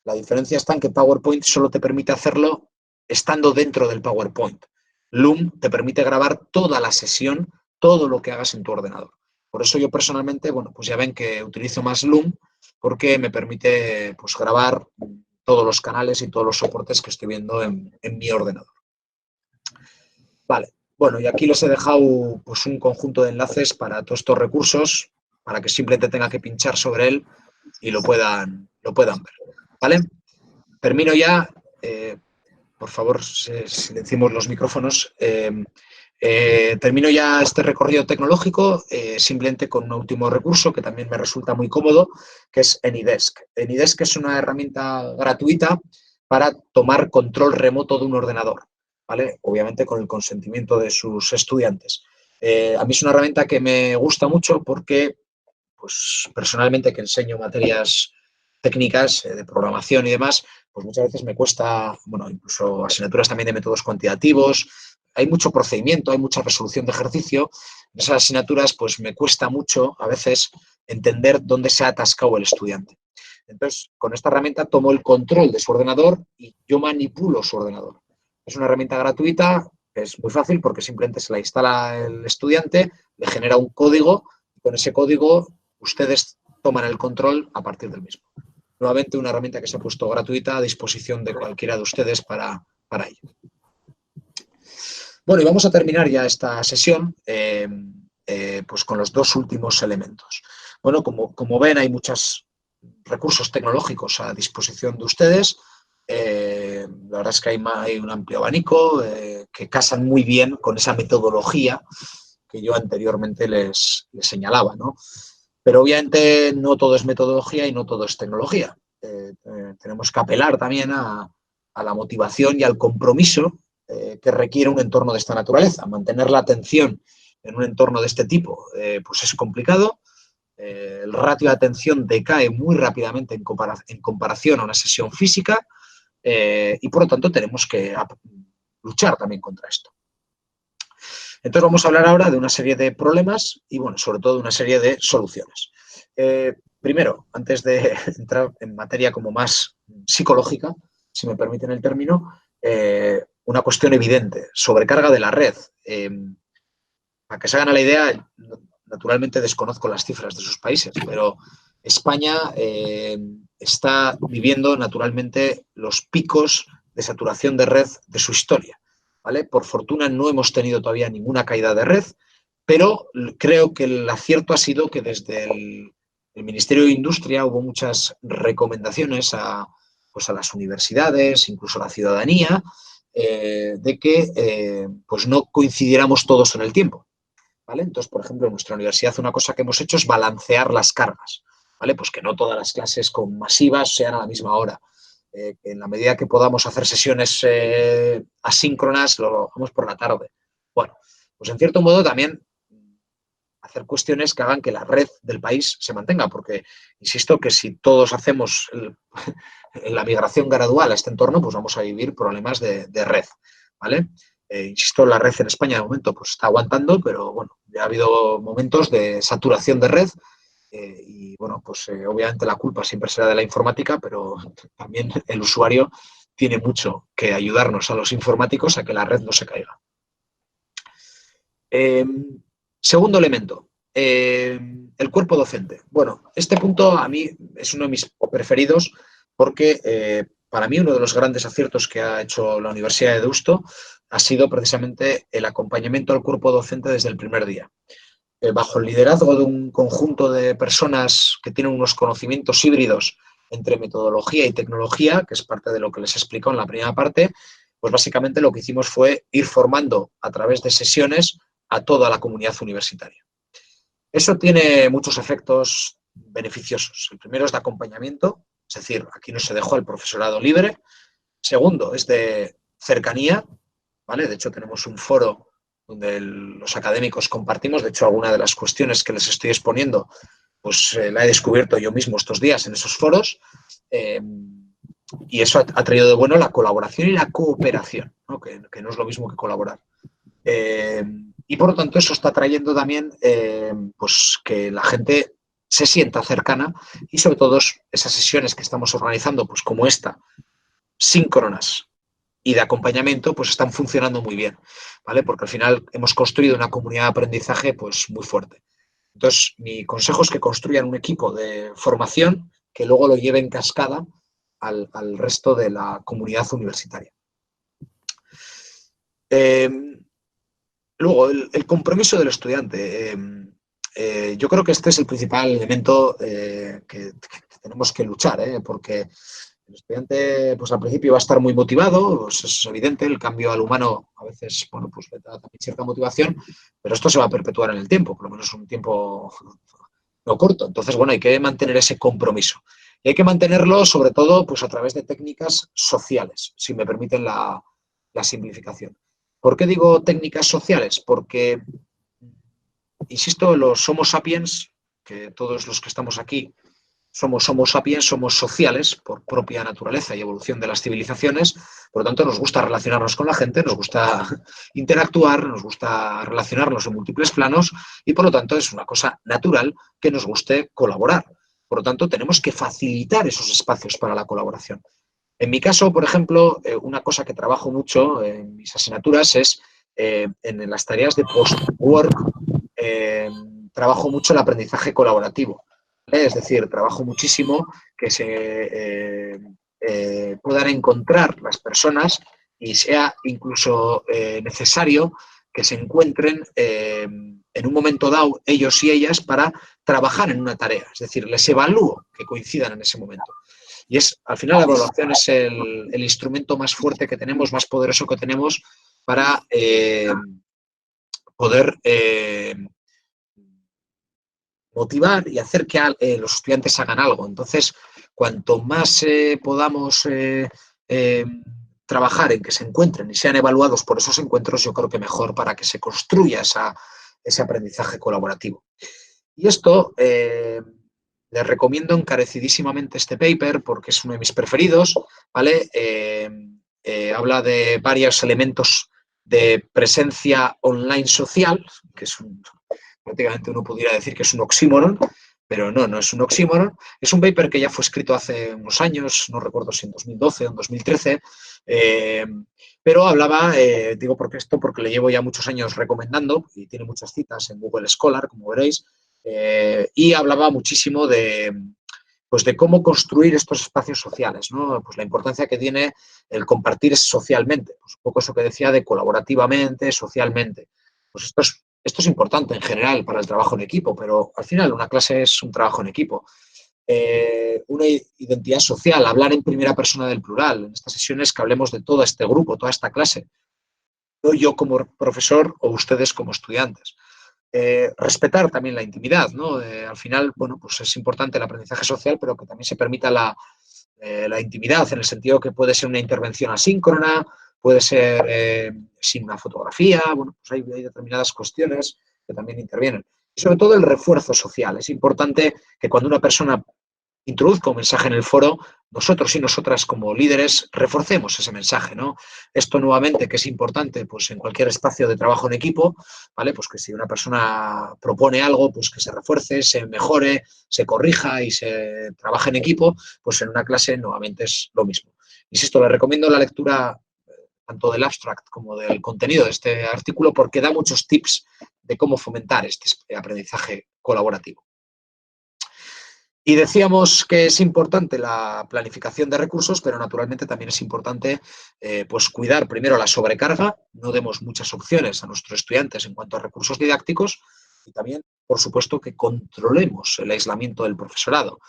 La diferencia está en que PowerPoint solo te permite hacerlo estando dentro del PowerPoint. Loom te permite grabar toda la sesión, todo lo que hagas en tu ordenador. Por eso yo personalmente, bueno, pues ya ven que utilizo más Loom porque me permite pues, grabar todos los canales y todos los soportes que estoy viendo en mi ordenador. Vale, bueno, y aquí les he dejado pues, un conjunto de enlaces para todos estos recursos, para que simplemente tengan que pinchar sobre él y lo puedan ver. ¿Vale? Termino ya. Por favor, silenciemos los micrófonos. Termino ya este recorrido tecnológico simplemente con un último recurso que también me resulta muy cómodo, que es AnyDesk. AnyDesk es una herramienta gratuita para tomar control remoto de un ordenador, ¿vale? Obviamente con el consentimiento de sus estudiantes. A mí es una herramienta que me gusta mucho porque, pues personalmente que enseño materias técnicas de programación y demás, pues muchas veces me cuesta, bueno, incluso asignaturas también de métodos cuantitativos, hay mucho procedimiento, hay mucha resolución de ejercicio. En esas asignaturas, pues me cuesta mucho a veces entender dónde se ha atascado el estudiante. Entonces, con esta herramienta tomo el control de su ordenador y yo manipulo su ordenador. Es una herramienta gratuita, es muy fácil porque simplemente se la instala el estudiante, le genera un código y con ese código ustedes toman el control a partir del mismo. Nuevamente, una herramienta que se ha puesto gratuita a disposición de cualquiera de ustedes para ello. Bueno, y vamos a terminar ya esta sesión pues con los dos últimos elementos. Bueno, como ven, hay muchos recursos tecnológicos a disposición de ustedes. La verdad es que hay un amplio abanico que casan muy bien con esa metodología que yo anteriormente les señalaba, ¿no? Pero obviamente no todo es metodología y no todo es tecnología. Tenemos que apelar también a la motivación y al compromiso que requiere un entorno de esta naturaleza. Mantener la atención en un entorno de este tipo pues es complicado. El ratio de atención decae muy rápidamente en comparación a una sesión física y por lo tanto tenemos que luchar también contra esto. Entonces vamos a hablar ahora de una serie de problemas y, bueno, sobre todo de una serie de soluciones. Primero, antes de entrar en materia como más psicológica, si me permiten el término, una cuestión evidente, sobrecarga de la red. Para que se hagan a la idea, naturalmente desconozco las cifras de sus países, pero España está viviendo naturalmente los picos de saturación de red de su historia. ¿Vale? Por fortuna no hemos tenido todavía ninguna caída de red, pero creo que el acierto ha sido que desde el Ministerio de Industria hubo muchas recomendaciones pues a las universidades, incluso a la ciudadanía, de que pues no coincidiéramos todos en el tiempo. ¿Vale? Entonces, por ejemplo, en nuestra universidad una cosa que hemos hecho es balancear las cargas. ¿Vale? Pues que no todas las clases masivas sean a la misma hora. En la medida que podamos hacer sesiones asíncronas, lo hagamos por la tarde. Bueno, pues en cierto modo también hacer cuestiones que hagan que la red del país se mantenga, porque insisto que si todos hacemos la migración gradual a este entorno, pues vamos a vivir problemas de red, ¿vale? Insisto, la red en España de momento pues está aguantando, pero bueno, ya ha habido momentos de saturación de red y bueno, pues obviamente la culpa siempre será de la informática, pero también el usuario tiene mucho que ayudarnos a los informáticos a que la red no se caiga. Segundo elemento, el cuerpo docente. Bueno, este punto a mí es uno de mis preferidos porque para mí uno de los grandes aciertos que ha hecho la Universidad de Deusto ha sido precisamente el acompañamiento al cuerpo docente desde el primer día. Bajo el liderazgo de un conjunto de personas que tienen unos conocimientos híbridos entre metodología y tecnología, que es parte de lo que les explicó en la primera parte, pues básicamente lo que hicimos fue ir formando a través de sesiones a toda la comunidad universitaria. Eso tiene muchos efectos beneficiosos. El primero es de acompañamiento, es decir, aquí no se dejó al profesorado libre. Segundo, es de cercanía, ¿vale? De hecho, tenemos un foro donde los académicos compartimos. De hecho, alguna de las cuestiones que les estoy exponiendo, pues la he descubierto yo mismo estos días en esos foros. Y eso ha traído de bueno la colaboración y la cooperación, ¿no? Que no es lo mismo que colaborar. Y por lo tanto eso está trayendo también pues que la gente se sienta cercana y sobre todo esas sesiones que estamos organizando, pues como esta, síncronas y de acompañamiento, pues están funcionando muy bien, ¿vale? Porque al final hemos construido una comunidad de aprendizaje pues muy fuerte. Entonces, mi consejo es que construyan un equipo de formación que luego lo lleve en cascada al resto de la comunidad universitaria. Luego, el compromiso del estudiante. Yo creo que este es el principal elemento que tenemos que luchar, porque el estudiante, pues al principio va a estar muy motivado, pues es evidente, el cambio al humano a veces, bueno, pues le da también cierta motivación, pero esto se va a perpetuar en el tiempo, por lo menos un tiempo no corto. Entonces, bueno, hay que mantener ese compromiso. Y hay que mantenerlo, sobre todo, pues a través de técnicas sociales, si me permiten la simplificación. ¿Por qué digo técnicas sociales? Porque, insisto, los Homo sapiens, que todos los que estamos aquí somos Homo sapiens, somos sociales por propia naturaleza y evolución de las civilizaciones, por lo tanto nos gusta relacionarnos con la gente, nos gusta interactuar, nos gusta relacionarnos en múltiples planos y por lo tanto es una cosa natural que nos guste colaborar. Por lo tanto, tenemos que facilitar esos espacios para la colaboración. En mi caso, por ejemplo, una cosa que trabajo mucho en mis asignaturas es en las tareas de post-work, trabajo mucho el aprendizaje colaborativo. Es decir, trabajo muchísimo que se puedan encontrar las personas y sea incluso necesario que se encuentren en un momento dado ellos y ellas para trabajar en una tarea. Es decir, les evalúo que coincidan en ese momento. Y es, al final, la evaluación es el instrumento más fuerte que tenemos, más poderoso que tenemos para poder motivar y hacer que los estudiantes hagan algo. Entonces, cuanto más podamos trabajar en que se encuentren y sean evaluados por esos encuentros, yo creo que mejor para que se construya ese aprendizaje colaborativo. Y esto les recomiendo encarecidísimamente este paper porque es uno de mis preferidos, ¿vale? Habla de varios elementos de presencia online social, que es prácticamente uno pudiera decir que es un oxímoron, pero no es un oxímoron. Es un paper que ya fue escrito hace unos años, no recuerdo si en 2012 o en 2013, pero hablaba, digo porque le llevo ya muchos años recomendando y tiene muchas citas en Google Scholar, como veréis, y hablaba muchísimo pues de cómo construir estos espacios sociales, ¿no? Pues la importancia que tiene el compartir socialmente, pues un poco eso que decía de colaborativamente, socialmente. Pues esto es importante en general para el trabajo en equipo, pero al final una clase es un trabajo en equipo. Una identidad social, hablar en primera persona del plural, en estas sesiones que hablemos de todo este grupo, toda esta clase, no yo como profesor o ustedes como estudiantes. Respetar también la intimidad, ¿no? Al final, bueno, pues es importante el aprendizaje social, pero que también se permita la intimidad, en el sentido que puede ser una intervención asíncrona, puede ser sin una fotografía, bueno, pues hay determinadas cuestiones que también intervienen. Y sobre todo el refuerzo social. Es importante que cuando una persona introduzca un mensaje en el foro, nosotros y nosotras como líderes reforcemos ese mensaje, ¿no? Esto nuevamente, que es importante, pues en cualquier espacio de trabajo en equipo, ¿vale? Pues que si una persona propone algo, pues que se refuerce, se mejore, se corrija y se trabaje en equipo, pues en una clase nuevamente es lo mismo. Insisto, le recomiendo la lectura tanto del abstract como del contenido de este artículo porque da muchos tips de cómo fomentar este aprendizaje colaborativo. Y decíamos que es importante la planificación de recursos, pero naturalmente también es importante pues cuidar primero la sobrecarga, no demos muchas opciones a nuestros estudiantes en cuanto a recursos didácticos y también, por supuesto, que controlemos el aislamiento del profesorado.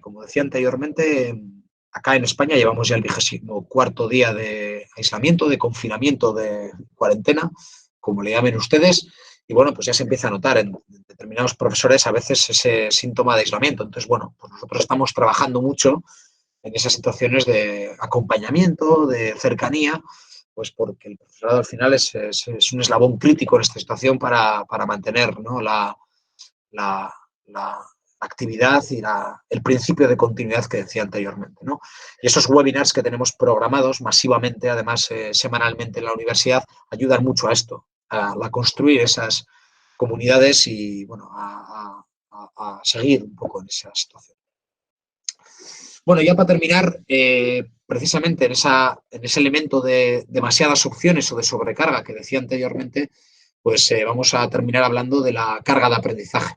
Como decía anteriormente, acá en España llevamos ya el 24º día de aislamiento, de confinamiento, de cuarentena, como le llamen ustedes, y bueno, pues ya se empieza a notar en determinados profesores a veces ese síntoma de aislamiento. Entonces, bueno, pues nosotros estamos trabajando mucho en esas situaciones de acompañamiento, de cercanía, pues porque el profesorado al final es un eslabón crítico en esta situación para mantener, ¿no?, la actividad y el principio de continuidad que decía anteriormente, ¿no? Y esos webinars que tenemos programados masivamente, además semanalmente en la universidad, ayudan mucho a esto, a construir esas comunidades y bueno, a seguir un poco en esa situación. Bueno, ya para terminar, precisamente en ese elemento de demasiadas opciones o de sobrecarga que decía anteriormente, pues vamos a terminar hablando de la carga de aprendizaje,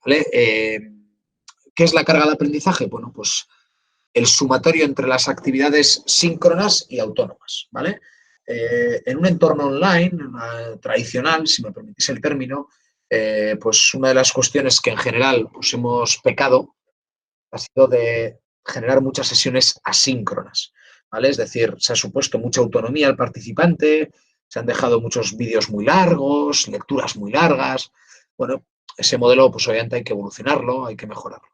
¿vale? ¿Qué es la carga de aprendizaje? Bueno, pues el sumatorio entre las actividades síncronas y autónomas, ¿vale? En un entorno online tradicional, si me permitís el término, pues una de las cuestiones que en general pues hemos pecado ha sido de generar muchas sesiones asíncronas, ¿vale? Es decir, se ha supuesto mucha autonomía al participante, se han dejado muchos vídeos muy largos, lecturas muy largas. Bueno, ese modelo, pues obviamente hay que evolucionarlo, hay que mejorarlo.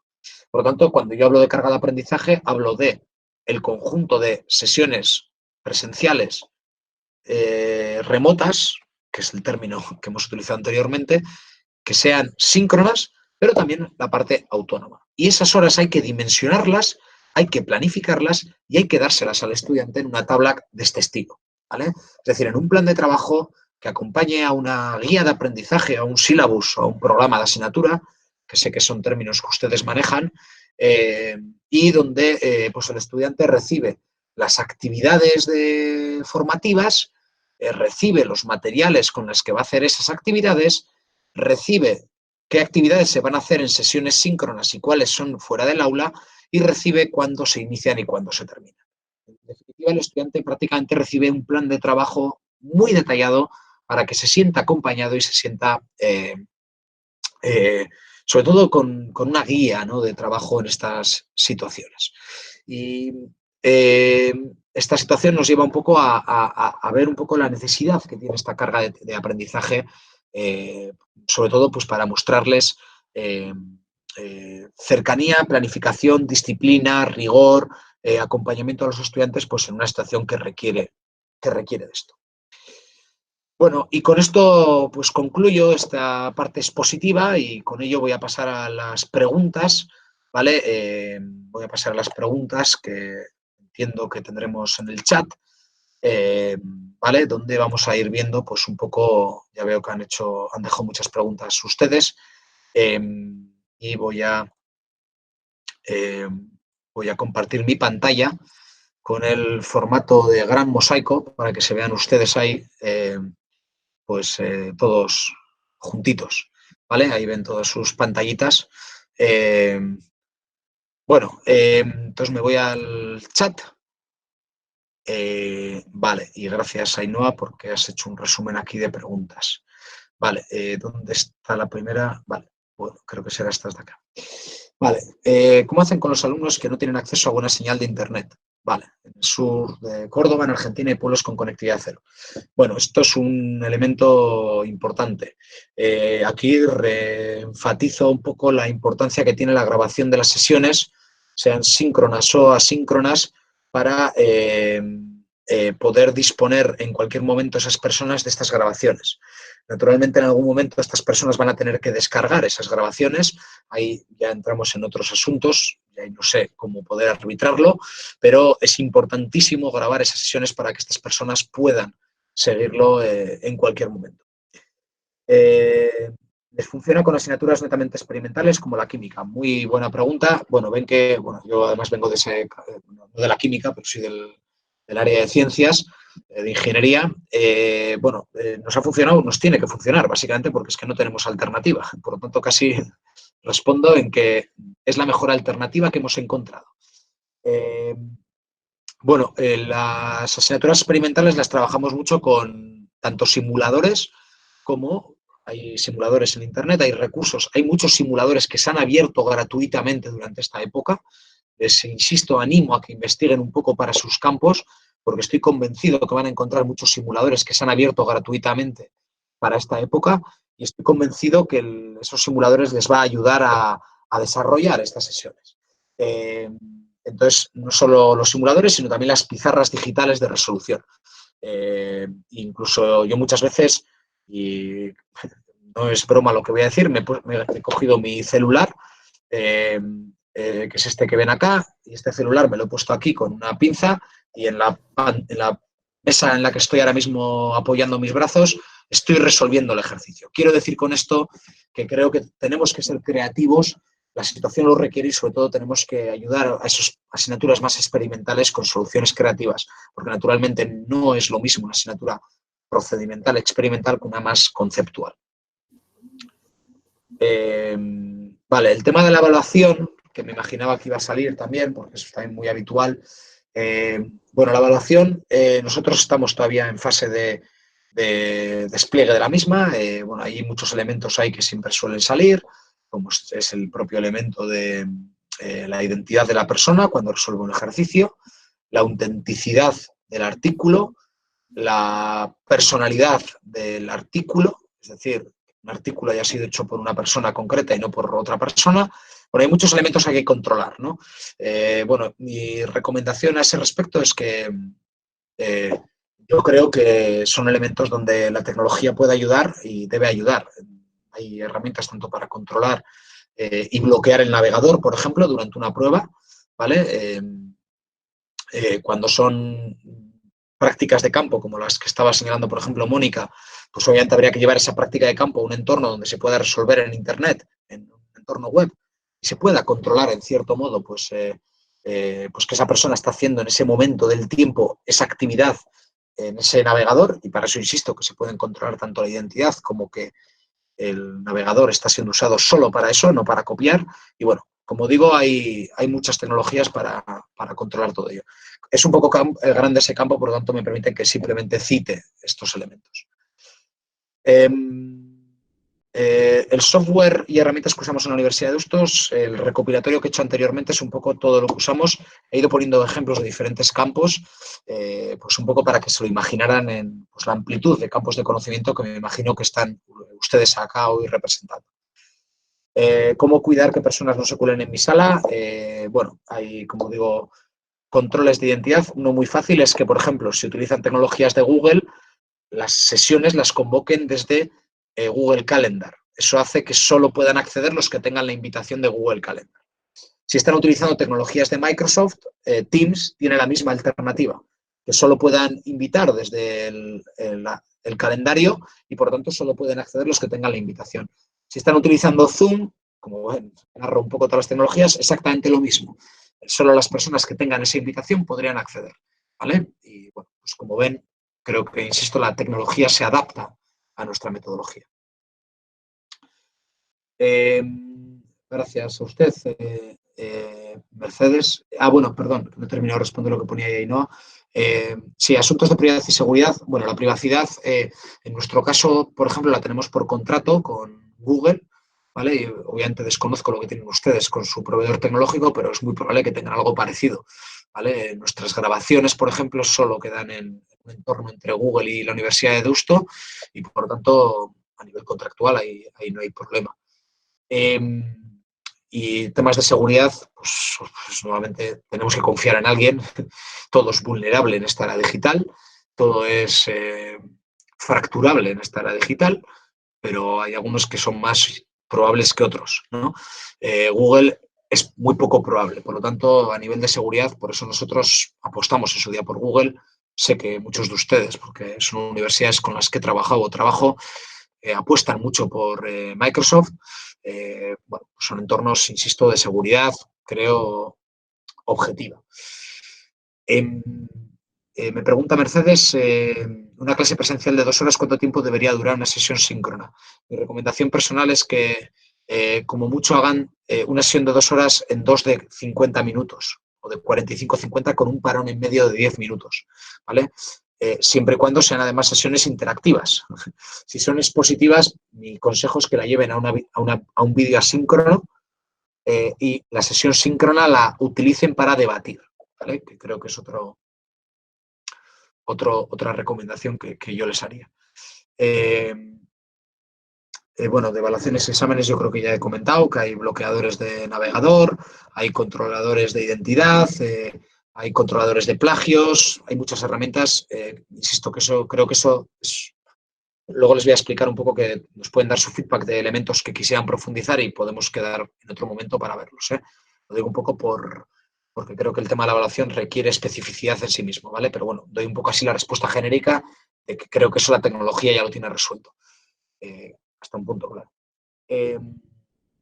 Por lo tanto, cuando yo hablo de carga de aprendizaje, hablo de el conjunto de sesiones presenciales remotas, que es el término que hemos utilizado anteriormente, que sean síncronas, pero también la parte autónoma. Y esas horas hay que dimensionarlas, hay que planificarlas y hay que dárselas al estudiante en una tabla de este estilo, ¿vale? Es decir, en un plan de trabajo que acompañe a una guía de aprendizaje, a un sílabus o a un programa de asignatura, que sé que son términos que ustedes manejan, y donde pues el estudiante recibe las actividades formativas, recibe los materiales con los que va a hacer esas actividades, recibe qué actividades se van a hacer en sesiones síncronas y cuáles son fuera del aula y recibe cuándo se inician y cuándo se terminan. En definitiva, el estudiante prácticamente recibe un plan de trabajo muy detallado para que se sienta acompañado y se sienta, sobre todo, con una guía, ¿no?, de trabajo en estas situaciones. Y esta situación nos lleva un poco a ver un poco la necesidad que tiene esta carga de aprendizaje, sobre todo pues para mostrarles cercanía, planificación, disciplina, rigor, acompañamiento a los estudiantes pues en una situación que requiere de esto. Bueno, y con esto pues concluyo esta parte expositiva y con ello voy a pasar a las preguntas, ¿vale? Voy a pasar a las preguntas que entiendo que tendremos en el chat, ¿vale? Donde vamos a ir viendo pues un poco, ya veo que han dejado muchas preguntas ustedes, y voy a compartir mi pantalla con el formato de gran mosaico para que se vean ustedes ahí, pues todos juntitos, ¿vale? Ahí ven todas sus pantallitas. Bueno, entonces me voy al chat. Vale, y gracias, Ainhoa, porque has hecho un resumen aquí de preguntas. Vale, ¿dónde está la primera? Vale, bueno, creo que será esta de acá. Vale, ¿cómo hacen con los alumnos que no tienen acceso a buena señal de internet? Vale, en el sur de Córdoba, en Argentina, hay pueblos con conectividad cero. Bueno, esto es un elemento importante. Aquí enfatizo un poco la importancia que tiene la grabación de las sesiones, sean síncronas o asíncronas, para poder disponer en cualquier momento esas personas de estas grabaciones. Naturalmente, en algún momento estas personas van a tener que descargar esas grabaciones. Ahí ya entramos en otros asuntos, y ahí no sé cómo poder arbitrarlo, pero es importantísimo grabar esas sesiones para que estas personas puedan seguirlo en cualquier momento. ¿Les funciona con asignaturas netamente experimentales como la química? Muy buena pregunta. Bueno, ven que yo además vengo de ese, no no de la química, pero sí del área de ciencias, de ingeniería, nos ha funcionado, nos tiene que funcionar, básicamente porque es que no tenemos alternativa. Por lo tanto, casi respondo en que es la mejor alternativa que hemos encontrado. Las asignaturas experimentales las trabajamos mucho con tanto simuladores como hay simuladores en Internet, hay recursos, hay muchos simuladores que se han abierto gratuitamente durante esta época. Les insisto, animo a que investiguen un poco para sus campos, porque estoy convencido que van a encontrar muchos simuladores que se han abierto gratuitamente para esta época y estoy convencido que esos simuladores les va a ayudar a desarrollar estas sesiones. Entonces, no solo los simuladores, sino también las pizarras digitales de resolución. Incluso yo muchas veces, y no es broma lo que voy a decir, me he cogido mi celular, que es este que ven acá, y este celular me lo he puesto aquí con una pinza y en la mesa en la que estoy ahora mismo apoyando mis brazos, estoy resolviendo el ejercicio. Quiero decir con esto que creo que tenemos que ser creativos, la situación lo requiere y sobre todo tenemos que ayudar a esas asignaturas más experimentales con soluciones creativas, porque naturalmente no es lo mismo una asignatura procedimental, experimental, que una más conceptual. Vale, el tema de la evaluación, que me imaginaba que iba a salir también, porque eso es también muy habitual. La evaluación, nosotros estamos todavía en fase de despliegue de la misma. Hay muchos elementos ahí que siempre suelen salir, como es el propio elemento de la identidad de la persona cuando resuelve un ejercicio, la autenticidad del artículo, la personalidad del artículo, es decir, un artículo haya sido hecho por una persona concreta y no por otra persona. Bueno, hay muchos elementos que hay que controlar, ¿no? Mi recomendación a ese respecto es que yo creo que son elementos donde la tecnología puede ayudar y debe ayudar. Hay herramientas tanto para controlar y bloquear el navegador, por ejemplo, durante una prueba, ¿vale? Cuando son prácticas de campo, como las que estaba señalando, por ejemplo, Mónica, pues obviamente habría que llevar esa práctica de campo a un entorno donde se pueda resolver en Internet, en un entorno web, y se pueda controlar en cierto modo pues que esa persona está haciendo en ese momento del tiempo esa actividad en ese navegador, y para eso insisto que se pueden controlar tanto la identidad como que el navegador está siendo usado solo para eso, no para copiar. Y bueno, como digo, hay muchas tecnologías para controlar todo ello. Es un poco grande ese campo, por lo tanto me permiten que simplemente cite estos elementos. El software y herramientas que usamos en la Universidad de Deusto, el recopilatorio que he hecho anteriormente es un poco todo lo que usamos. He ido poniendo ejemplos de diferentes campos, pues un poco para que se lo imaginaran en la amplitud de campos de conocimiento que me imagino que están ustedes acá hoy representando. ¿Cómo cuidar que personas no se cuelen en mi sala? Hay, como digo, controles de identidad. Uno muy fácil es que, por ejemplo, si utilizan tecnologías de Google, las sesiones las convoquen desde Google Calendar. Eso hace que solo puedan acceder los que tengan la invitación de Google Calendar. Si están utilizando tecnologías de Microsoft, Teams tiene la misma alternativa, que solo puedan invitar desde el calendario y, por lo tanto, solo pueden acceder los que tengan la invitación. Si están utilizando Zoom, como ven, narro un poco todas las tecnologías, exactamente lo mismo. Solo las personas que tengan esa invitación podrían acceder, ¿vale? Y, bueno, pues como ven, creo que, insisto, la tecnología se adapta a nuestra metodología. Gracias a usted, Mercedes. Perdón, no he terminado de responder lo que ponía ahí Ainhoa. Sí, asuntos de privacidad y seguridad. Bueno, la privacidad, en nuestro caso, por ejemplo, la tenemos por contrato con Google, ¿vale? Y obviamente desconozco lo que tienen ustedes con su proveedor tecnológico, pero es muy probable que tengan algo parecido, ¿vale? Nuestras grabaciones, por ejemplo, solo quedan en un entorno entre Google y la Universidad de Deusto y, por lo tanto, a nivel contractual ahí no hay problema. Y temas de seguridad, pues nuevamente tenemos que confiar en alguien. Todo es vulnerable en esta era digital, todo es fracturable en esta era digital, pero hay algunos que son más probables que otros, ¿no? Google es muy poco probable, por lo tanto, a nivel de seguridad, por eso nosotros apostamos en su día por Google. Sé que muchos de ustedes, porque son universidades con las que he trabajado o trabajo, apuestan mucho por Microsoft. Son entornos, insisto, de seguridad, creo, objetiva. Em, Me pregunta Mercedes, una clase presencial de 2 horas, ¿cuánto tiempo debería durar una sesión síncrona? Mi recomendación personal es que como mucho hagan una sesión de 2 horas en dos de 50 minutos o de 45-50 con un parón en medio de 10 minutos, ¿vale? Siempre y cuando sean además sesiones interactivas. Si son expositivas, mi consejo es que la lleven a un vídeo asíncrono y la sesión síncrona la utilicen para debatir, ¿vale? Que creo que es otra recomendación que yo les haría. Eh, bueno, de evaluaciones y exámenes yo creo que ya he comentado que hay bloqueadores de navegador, hay controladores de identidad, hay controladores de plagios, hay muchas herramientas. Insisto que eso, creo que eso es. Luego les voy a explicar un poco que nos pueden dar su feedback de elementos que quisieran profundizar y podemos quedar en otro momento para verlos. Lo digo un poco porque creo que el tema de la evaluación requiere especificidad en sí mismo, ¿vale? Pero bueno, doy un poco así la respuesta genérica de que creo que eso la tecnología ya lo tiene resuelto. Hasta un punto, claro. Eh,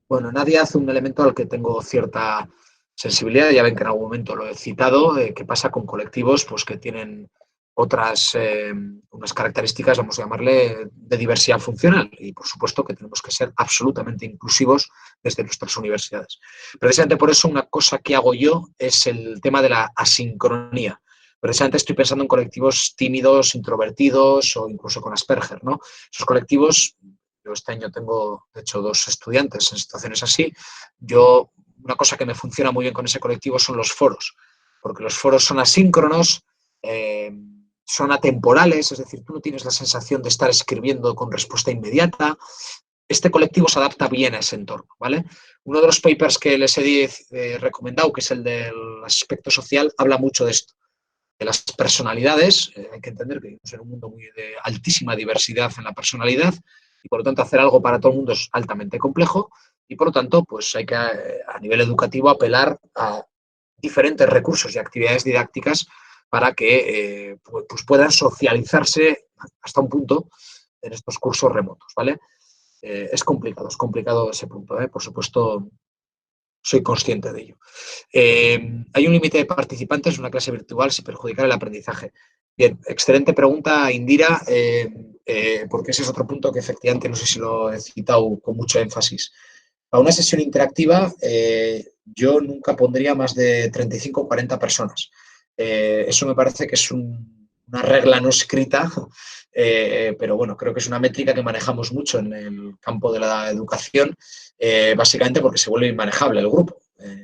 bueno, nadie hace un elemento al que tengo cierta sensibilidad, ya ven que en algún momento lo he citado, qué pasa con colectivos pues, que tienen unas características, vamos a llamarle, de diversidad funcional. Y por supuesto que tenemos que ser absolutamente inclusivos desde nuestras universidades. Precisamente por eso una cosa que hago yo es el tema de la asincronía. Precisamente estoy pensando en colectivos tímidos, introvertidos o incluso con Asperger, ¿no? Esos colectivos, yo este año tengo, de hecho, 2 estudiantes en situaciones así. Una cosa que me funciona muy bien con ese colectivo son los foros, porque los foros son asíncronos, eh, son atemporales, es decir, tú no tienes la sensación de estar escribiendo con respuesta inmediata. Este colectivo se adapta bien a ese entorno, ¿vale? Uno de los papers que les he recomendado, que es el del aspecto social, habla mucho de esto, de las personalidades. Hay que entender que vivimos en un mundo muy de altísima diversidad en la personalidad y por lo tanto hacer algo para todo el mundo es altamente complejo y por lo tanto pues hay que a nivel educativo apelar a diferentes recursos y actividades didácticas para que pues puedan socializarse hasta un punto en estos cursos remotos, ¿vale? Es complicado ese punto, ¿eh? Por supuesto, soy consciente de ello. Hay un límite de participantes en una clase virtual sin perjudicar el aprendizaje. Bien, excelente pregunta, Indira, porque ese es otro punto que efectivamente no sé si lo he citado con mucho énfasis. Para una sesión interactiva, yo nunca pondría más de 35 o 40 personas. Eso me parece que es una regla no escrita, pero bueno, creo que es una métrica que manejamos mucho en el campo de la educación, básicamente porque se vuelve inmanejable el grupo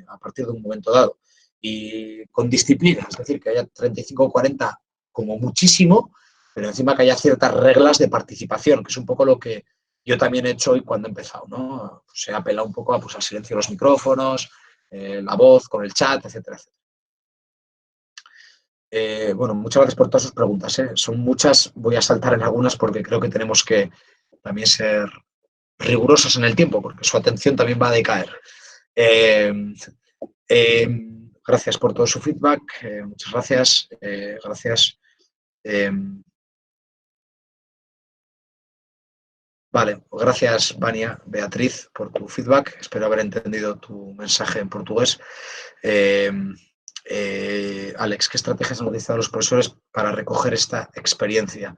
a partir de un momento dado. Y con disciplina, es decir, que haya 35 o 40 como muchísimo, pero encima que haya ciertas reglas de participación, que es un poco lo que yo también he hecho hoy cuando he empezado, ¿no? Se ha apelado un poco pues, al silencio de los micrófonos, la voz con el chat, etcétera, etcétera. Bueno, muchas gracias por todas sus preguntas. Son muchas, voy a saltar en algunas porque creo que tenemos que también ser rigurosos en el tiempo, porque su atención también va a decaer. Eh, eh, Gracias por todo su feedback, muchas gracias. Gracias. Eh, vale, gracias, Vania, Beatriz, por tu feedback. Espero haber entendido tu mensaje en portugués. Eh, Alex, ¿qué estrategias han utilizado los profesores para recoger esta experiencia?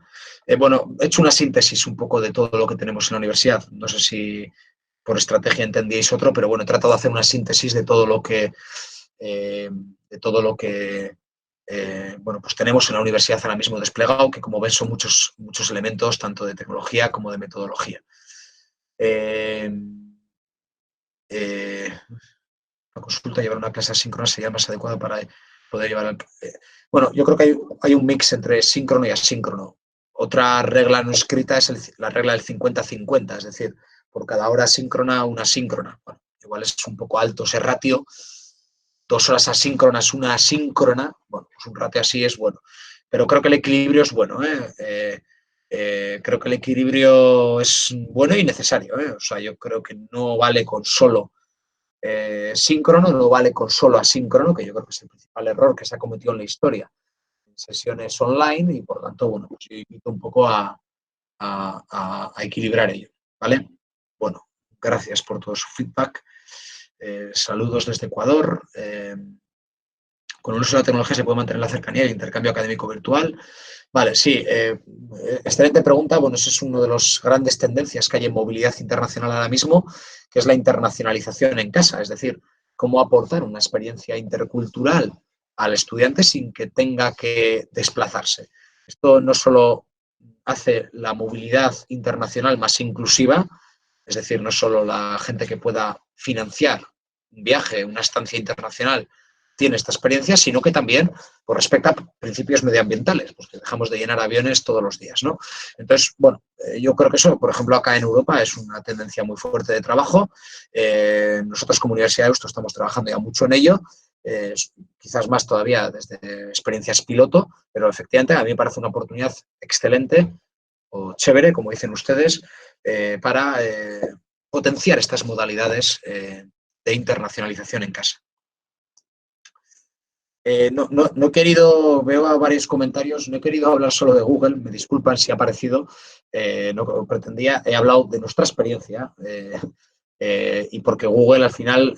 Bueno, he hecho una síntesis un poco de todo lo que tenemos en la universidad. No sé si por estrategia entendíais otro, pero bueno, he tratado de hacer una síntesis de todo lo que bueno, pues tenemos en la universidad ahora mismo desplegado, que como ven son muchos, muchos elementos, tanto de tecnología como de metodología. Eh, eh, la consulta, llevar una clase asíncrona sería más adecuado para poder llevar. Bueno, yo creo que hay un mix entre síncrono y asíncrono. Otra regla no escrita es la regla del 50-50, es decir, por cada hora síncrona, una asíncrona. Bueno, igual es un poco alto ese ratio. 2 horas asíncronas, una asíncrona. Bueno, pues un ratio así es bueno. Pero creo que el equilibrio es bueno. Creo que el equilibrio es bueno y necesario. O sea, yo creo que no vale con solo síncrono, no vale con solo asíncrono, que yo creo que es el principal error que se ha cometido en la historia en sesiones online y por lo tanto, bueno, pues yo invito un poco a equilibrar ello, ¿vale? Bueno, gracias por todo su feedback. Saludos desde Ecuador. Con el uso de la tecnología se puede mantener la cercanía y el intercambio académico virtual. Vale, sí, excelente pregunta. Bueno, esa es una de las grandes tendencias que hay en movilidad internacional ahora mismo, que es la internacionalización en casa, es decir, cómo aportar una experiencia intercultural al estudiante sin que tenga que desplazarse. Esto no solo hace la movilidad internacional más inclusiva, es decir, no solo la gente que pueda financiar un viaje, una estancia internacional, tiene esta experiencia, sino que también pues, respecta a principios medioambientales, pues que dejamos de llenar aviones todos los días, ¿no? Entonces, bueno, yo creo que eso, por ejemplo, acá en Europa es una tendencia muy fuerte de trabajo. Nosotros como Universidad de Deusto estamos trabajando ya mucho en ello, quizás más todavía desde experiencias piloto, pero efectivamente a mí me parece una oportunidad excelente o chévere, como dicen ustedes, para potenciar estas modalidades de internacionalización en casa. No he querido, veo varios comentarios, no he querido hablar solo de Google, me disculpan si ha aparecido, no pretendía, he hablado de nuestra experiencia y porque Google al final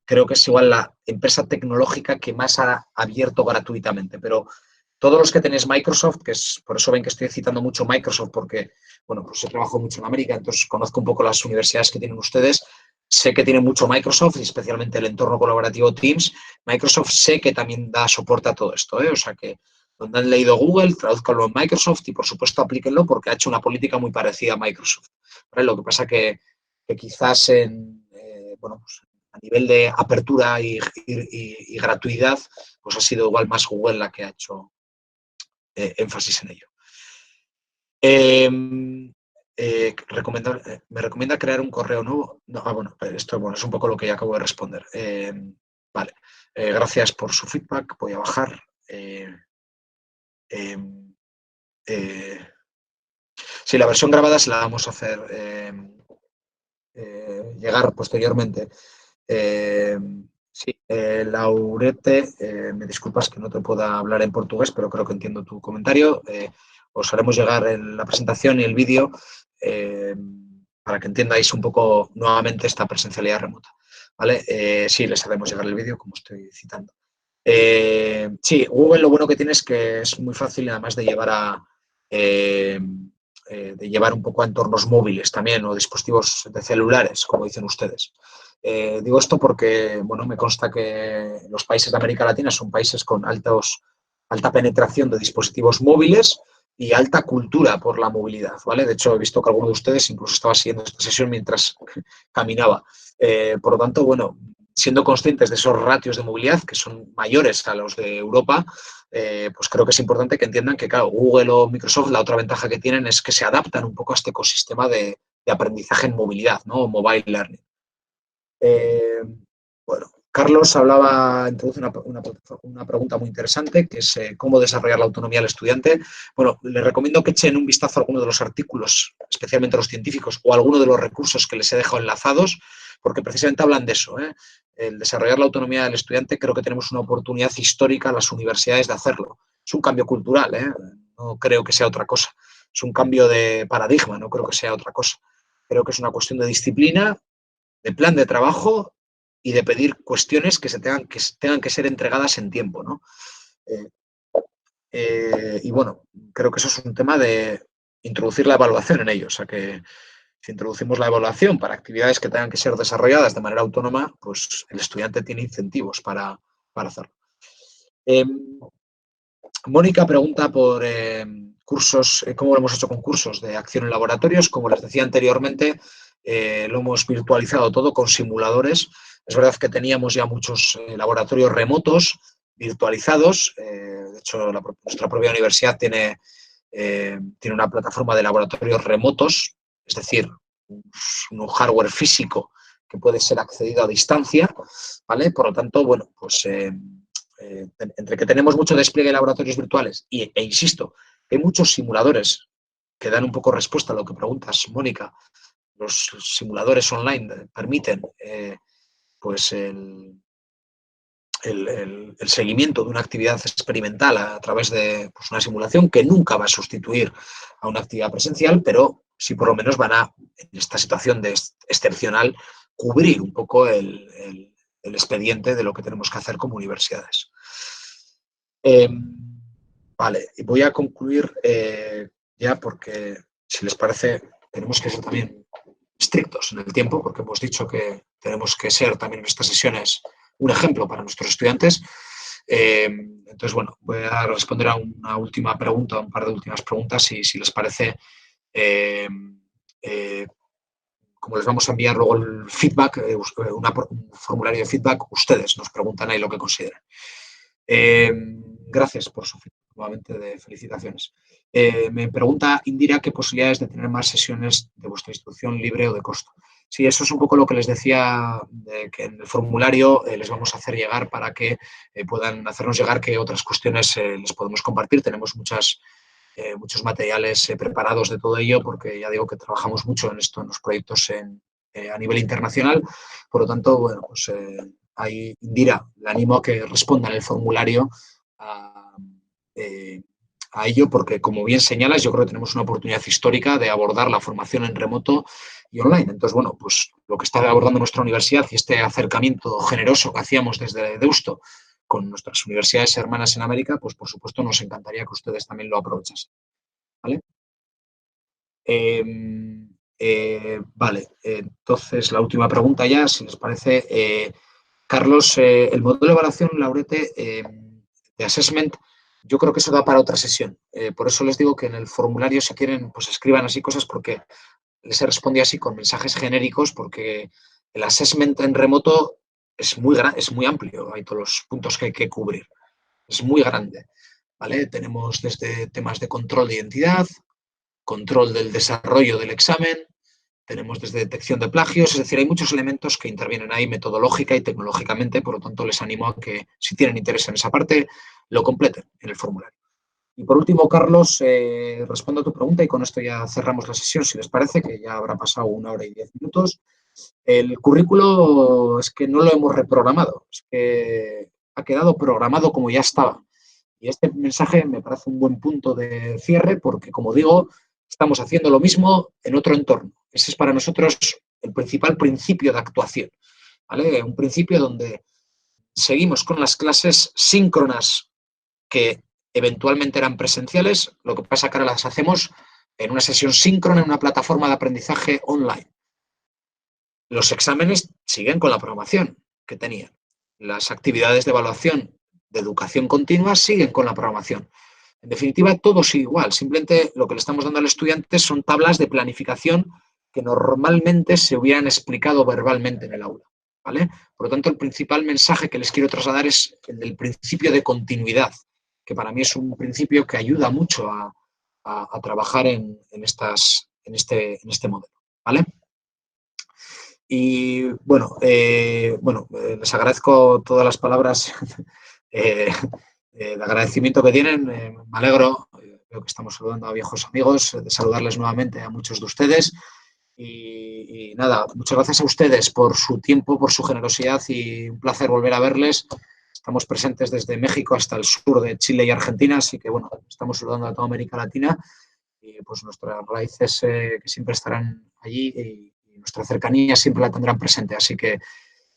creo que es igual la empresa tecnológica que más ha abierto gratuitamente, pero todos los que tenéis Microsoft, que es por eso ven que estoy citando mucho Microsoft, porque, bueno, pues he trabajado mucho en América, entonces conozco un poco las universidades que tienen ustedes, sé que tienen mucho Microsoft y especialmente el entorno colaborativo Teams. Microsoft sé que también da soporte a todo esto, o sea que donde han leído Google, tradúzcanlo en Microsoft y por supuesto aplíquenlo porque ha hecho una política muy parecida a Microsoft. ¿Vale? Lo que pasa que quizás bueno, pues a nivel de apertura y gratuidad, pues ha sido igual más Google la que ha hecho énfasis en ello. Me recomienda crear un correo nuevo. No, bueno, esto bueno, es un poco lo que ya acabo de responder. Vale, gracias por su feedback. Voy a bajar. Sí, la versión grabada se la vamos a hacer llegar posteriormente. Sí, Laurete, me disculpas que no te pueda hablar en portugués, pero creo que entiendo tu comentario. Os haremos llegar la presentación y el vídeo para que entendáis un poco nuevamente esta presencialidad remota. ¿Vale? Sí, les haremos llegar el vídeo, como estoy citando. Sí, Google lo bueno que tiene es que es muy fácil, además de llevar un poco a entornos móviles también o dispositivos de celulares, como dicen ustedes. Digo esto porque, bueno, me consta que los países de América Latina son países con alta penetración de dispositivos móviles y alta cultura por la movilidad, ¿vale? De hecho, he visto que alguno de ustedes incluso estaba siguiendo esta sesión mientras caminaba. Por lo tanto, bueno, siendo conscientes de esos ratios de movilidad que son mayores a los de Europa, pues creo que es importante que entiendan que, claro, Google o Microsoft, la otra ventaja que tienen es que se adaptan un poco a este ecosistema de aprendizaje en movilidad, ¿no? Mobile learning. Bueno, Carlos introduce una pregunta muy interesante, que es cómo desarrollar la autonomía del estudiante. Bueno, les recomiendo que echen un vistazo a alguno de los artículos, especialmente los científicos, o alguno de los recursos que les he dejado enlazados, porque precisamente hablan de eso. El desarrollar la autonomía del estudiante, creo que tenemos una oportunidad histórica en las universidades de hacerlo. Es un cambio cultural, no creo que sea otra cosa. Es un cambio de paradigma, no creo que sea otra cosa. Creo que es una cuestión de disciplina, de plan de trabajo y de pedir cuestiones que tengan que ser entregadas en tiempo, ¿no? Y bueno, creo que eso es un tema de introducir la evaluación en ello. O sea que si introducimos la evaluación para actividades que tengan que ser desarrolladas de manera autónoma, pues el estudiante tiene incentivos para hacerlo. Mónica pregunta por cursos, cómo lo hemos hecho con cursos de acción en laboratorios. Como les decía anteriormente, lo hemos virtualizado todo con simuladores. Es verdad que teníamos ya muchos laboratorios remotos virtualizados. De hecho, nuestra propia universidad tiene una plataforma de laboratorios remotos, es decir, un hardware físico que puede ser accedido a distancia, ¿vale? Por lo tanto, bueno, pues entre que tenemos mucho despliegue de laboratorios virtuales e insisto, hay muchos simuladores que dan un poco respuesta a lo que preguntas, Mónica. Los simuladores online permiten pues el seguimiento de una actividad experimental a través de pues, una simulación que nunca va a sustituir a una actividad presencial, pero sí por lo menos van a, en esta situación de excepcional, cubrir un poco el expediente de lo que tenemos que hacer como universidades. Vale, y voy a concluir ya porque, si les parece, tenemos que ser también estrictos en el tiempo, porque hemos dicho que tenemos que ser también en estas sesiones un ejemplo para nuestros estudiantes. Entonces, bueno, voy a responder a una última pregunta, a un par de últimas preguntas, y si les parece, eh, eh, como les vamos a enviar luego el feedback, un formulario de feedback, ustedes nos preguntan ahí lo que consideran. Gracias por su feedback, nuevamente de felicitaciones. Me pregunta Indira qué posibilidades de tener más sesiones de vuestra institución libre o de costo. Sí, eso es un poco lo que les decía, de que en el formulario les vamos a hacer llegar para que puedan hacernos llegar qué otras cuestiones les podemos compartir. Tenemos muchos materiales preparados de todo ello, porque ya digo que trabajamos mucho en esto, en los proyectos a nivel internacional. Por lo tanto, bueno, pues ahí, Indira, le animo a que responda en el formulario a ello, porque, como bien señalas, yo creo que tenemos una oportunidad histórica de abordar la formación en remoto y online. Entonces, bueno, pues lo que está abordando nuestra universidad y este acercamiento generoso que hacíamos desde Deusto con nuestras universidades hermanas en América, pues por supuesto nos encantaría que ustedes también lo aprovechasen. ¿Vale? Vale, entonces la última pregunta ya, si les parece. Carlos, el modelo de evaluación, Laurete, de assessment, yo creo que eso da para otra sesión. Por eso les digo que en el formulario, si quieren, pues escriban así cosas, porque les he respondido así con mensajes genéricos, porque el assessment en remoto es muy amplio, hay todos los puntos que hay que cubrir. Es muy grande, ¿vale? Tenemos desde temas de control de identidad, control del desarrollo del examen, tenemos desde detección de plagios, es decir, hay muchos elementos que intervienen ahí metodológica y tecnológicamente, por lo tanto les animo a que, si tienen interés en esa parte, lo completen en el formulario. Y por último, Carlos, respondo a tu pregunta y con esto ya cerramos la sesión, si les parece, que ya habrá pasado 1 hora y 10 minutos. El currículo es que no lo hemos reprogramado, es que ha quedado programado como ya estaba. Y este mensaje me parece un buen punto de cierre porque, como digo, estamos haciendo lo mismo en otro entorno. Ese es para nosotros el principal principio de actuación, ¿vale? Un principio donde seguimos con las clases síncronas que eventualmente eran presenciales, lo que pasa que ahora las hacemos en una sesión síncrona en una plataforma de aprendizaje online. Los exámenes siguen con la programación que tenían. Las actividades de evaluación de educación continua siguen con la programación. En definitiva, todo sigue igual. Simplemente lo que le estamos dando al estudiante son tablas de planificación que normalmente se hubieran explicado verbalmente en el aula, ¿vale? Por lo tanto, el principal mensaje que les quiero trasladar es el del principio de continuidad, que para mí es un principio que ayuda mucho a trabajar en este modelo, ¿vale? Y bueno, les agradezco todas las palabras de agradecimiento que tienen. Me alegro, veo que estamos saludando a viejos amigos, de saludarles nuevamente a muchos de ustedes. Y nada, muchas gracias a ustedes por su tiempo, por su generosidad y un placer volver a verles. Estamos presentes desde México hasta el sur de Chile y Argentina, así que bueno, estamos saludando a toda América Latina y pues nuestras raíces que siempre estarán allí y nuestra cercanía siempre la tendrán presente. Así que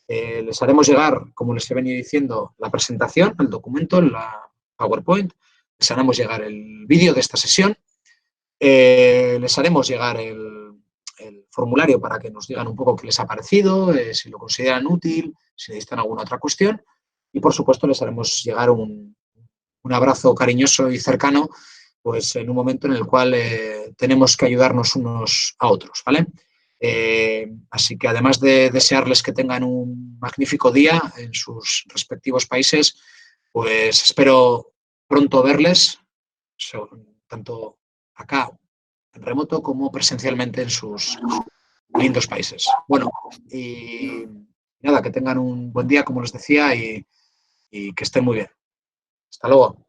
les haremos llegar, como les he venido diciendo, la presentación, el documento, la PowerPoint, les haremos llegar el vídeo de esta sesión, les haremos llegar el formulario para que nos digan un poco qué les ha parecido, si lo consideran útil, si necesitan alguna otra cuestión y, por supuesto, les haremos llegar un abrazo cariñoso y cercano pues en un momento en el cual tenemos que ayudarnos unos a otros, ¿vale? Así que además de desearles que tengan un magnífico día en sus respectivos países, pues espero pronto verles, tanto acá en remoto como presencialmente en sus lindos países. Bueno, y nada, que tengan un buen día, como les decía, y que estén muy bien. Hasta luego.